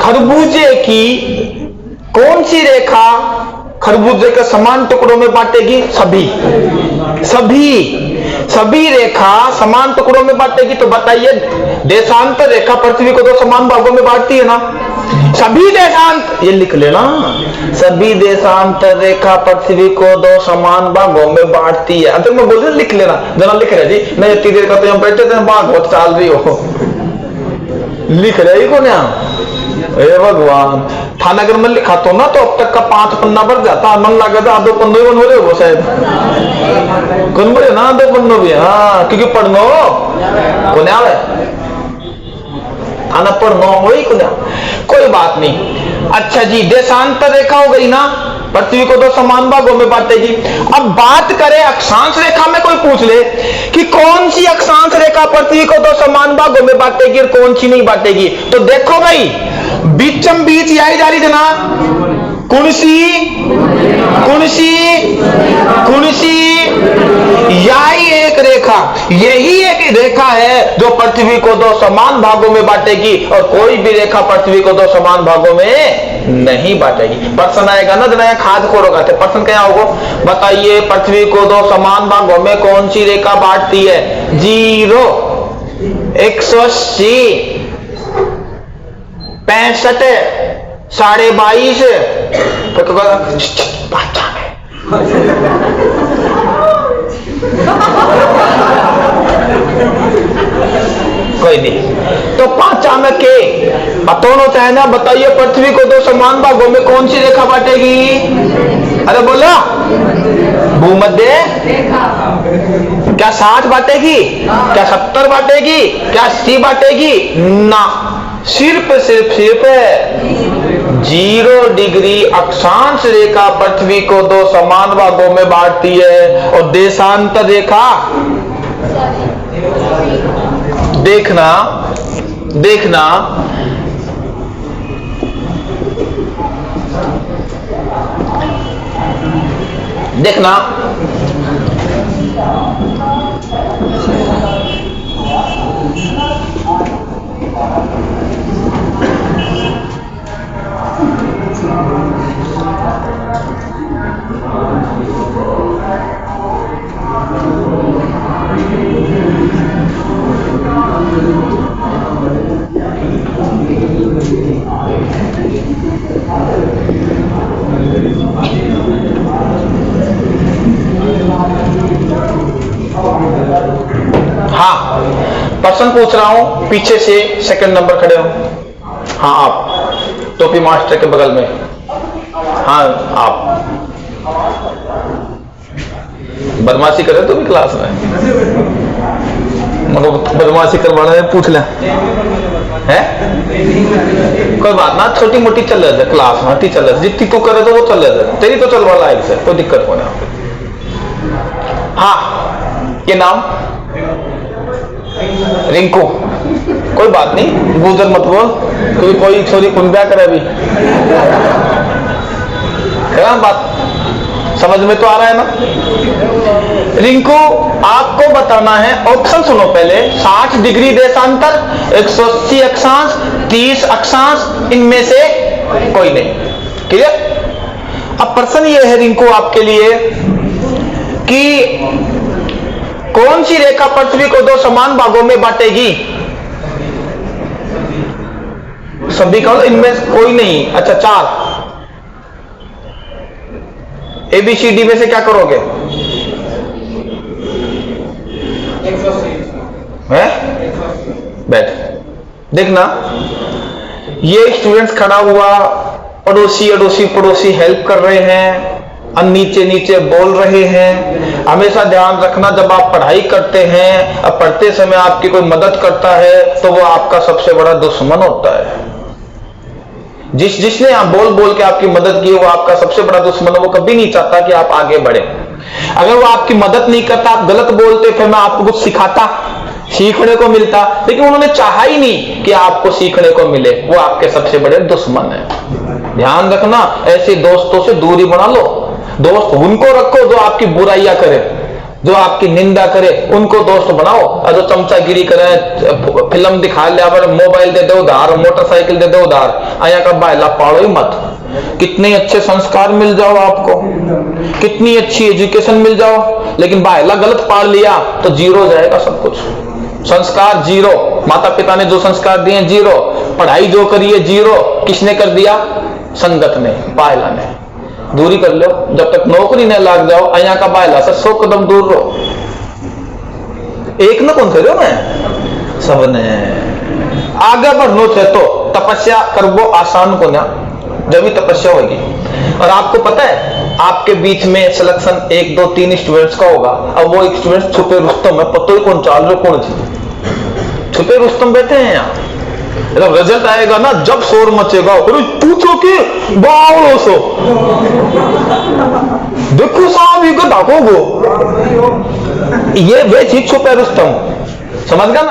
खरबूजे की कौन सी रेखा खरबूजे के समान टुकड़ों में बांटेगी? सभी रेखा समान टुकड़ों में बांटेगी। तो बताइए, देशांतर रेखा पृथ्वी को दो समान भागों में बांटती है ना? सभी देशांत, ये लिख लेना, सभी देशांतर रेखा पृथ्वी को दो समान भागों में बांटती है। अंतर में बोल लिख लेना, जना लिख रहे जी, मैं इतनी देर करते हम बैठे थे, भागवत चाल रही हो, लिख रहे को ना। हे भगवान, थानागर में लिखा तो ना तो अब तक का 5 पन्ना भर जाता, मन लगा था 2 पन्ने बन हो रहे हो शायद, कौन बोले ना 2 पन्नों भी, हाँ क्योंकि पढ़नो को नहीं आवे, थाना पढ़नो वही को नहीं, कोई बात नहीं। अच्छा जी, देशांतर रेखा हो गई ना, पृथ्वी को 2 समान भागों में बांटेगी। अब बात करें अक्षांश रेखा में, कोई पूछ ले कि कौन सी अक्षांश रेखा पृथ्वी को 2 समान भागों में बांटेगी और कौन सी नहीं बांटेगी? तो देखो भाई, बीचम बीच यही जा रही थी ना, यही एक रेखा, यही एक रेखा है जो पृथ्वी को 2 समान भागों में बांटेगी और कोई भी रेखा पृथ्वी को 2 समान भागों में नहीं बांटेगी। प्रश्न आएगा ना, जना खाद खोरोगा थे, प्रश्न क्या होगा? बताइए पृथ्वी को 2 समान भागों में कौन सी रेखा बांटती है? 0, 180, 65, 22.5, कोई नहीं, तो 5 में के दोनों होता है ना। बताइए पृथ्वी को 2 समान भागों में कौन सी रेखा बांटेगी? अरे बोलो, भूमध्य क्या 60 बांटेगी? क्या 70 बांटेगी? क्या 80 बांटेगी? ना, सिर्फ 0 डिग्री अक्षांश रेखा पृथ्वी को 2 समान भागों में बांटती है। और देशांतर रेखा देखना हाँ, प्रश्न पूछ रहा हूं, पीछे से सेकंड नंबर खड़े हो। हाँ आप, टोपी मास्टर के बगल में, हाँ आप बदमाशी कर रहे तो भी क्लास में, मतलब बदमाशी करवाना है, पूछ लें है, कोई बात ना, छोटी मोटी चल रही है क्लास में, चल रही है, जितनी तू करे तो वो चल रही है, तेरी तो चल वाला है, इससे कोई दिक्कत होने। हाँ, ये नाम रिंकू, कोई बात नहीं, गुजर मत बोल, क्योंकि कोई छोरी कुंब्या करे अभी। है बात समझ में तो आ रहा है ना। रिंकू आपको बताना है, ऑप्शन सुनो पहले। 60 डिग्री देशांतर, 180 अक्षांश, 30 अक्षांश, इनमें से कोई नहीं। क्लियर। अब प्रश्न ये है रिंकू आपके लिए कि कौन सी रेखा पृथ्वी को दो समान भागों में बांटेगी? सभी का इनमें कोई नहीं। अच्छा 4 ABCD में से क्या करोगे? है बैठ देखना, ये स्टूडेंट्स खड़ा हुआ, पड़ोसी अड़ोसी पड़ोसी हेल्प कर रहे हैं, नीचे नीचे बोल रहे हैं। हमेशा ध्यान रखना, जब आप पढ़ाई करते हैं, अब पढ़ते समय आपकी कोई मदद करता है तो वो आपका सबसे बड़ा दुश्मन होता है। जिसने आप बोल बोल के आपकी मदद की, वो आपका सबसे बड़ा दुश्मन है। वो कभी नहीं चाहता कि आप आगे बढ़े। अगर वो आपकी मदद नहीं करता, आप गलत बोलते, फिर मैं आपको कुछ सिखाता, सीखने को मिलता, लेकिन उन्होंने चाहा ही नहीं कि आपको सीखने को मिले। वो आपके सबसे बड़े दुश्मन है। ध्यान रखना, ऐसे दोस्तों से दूरी बना लो। दोस्त उनको रखो जो आपकी बुराइयां करे, जो आपकी निंदा करे, उनको दोस्त बनाओ। और जो चमचागिरी करे, फिल्म दिखा लिया, मोबाइल दे दो उधार, मोटरसाइकिल दे दो उधार, आया का बायला पाड़ो ही मत। कितने अच्छे संस्कार मिल जाओ आपको, कितनी अच्छी एजुकेशन मिल जाओ, लेकिन बायला गलत पाड़ लिया तो जीरो जाएगा सब कुछ। संस्कार जीरो, माता पिता ने जो संस्कार दिए जीरो, पढ़ाई जो करी है जीरो। किसने कर दिया? संगत ने, बायला ने। दूरी कर लो, जब तक नौकरी न लाग जाओ, अया का बायला से 100 कदम दूर रहो। एक न कौन थे मैं सबने आगे बढ़नो थे तो तपस्या करबो आसान को ना, जब भी तपस्या होगी। और आपको पता है आपके बीच में सिलेक्शन 1 2 3 स्टूडेंट्स का होगा। अब वो एक स्टूडेंट छुपे रुस्तम है, पता ही कौन चाल रहे कौन थी, छुपे रुस्तम बैठे हैं यहाँ। जब रिजल्ट आएगा ना, जब शोर मचेगा, पूछो कि बावड़ो सो देखो साहब ये डाको गो, ये वे चीज छुपे रुस्तम, समझ गया ना।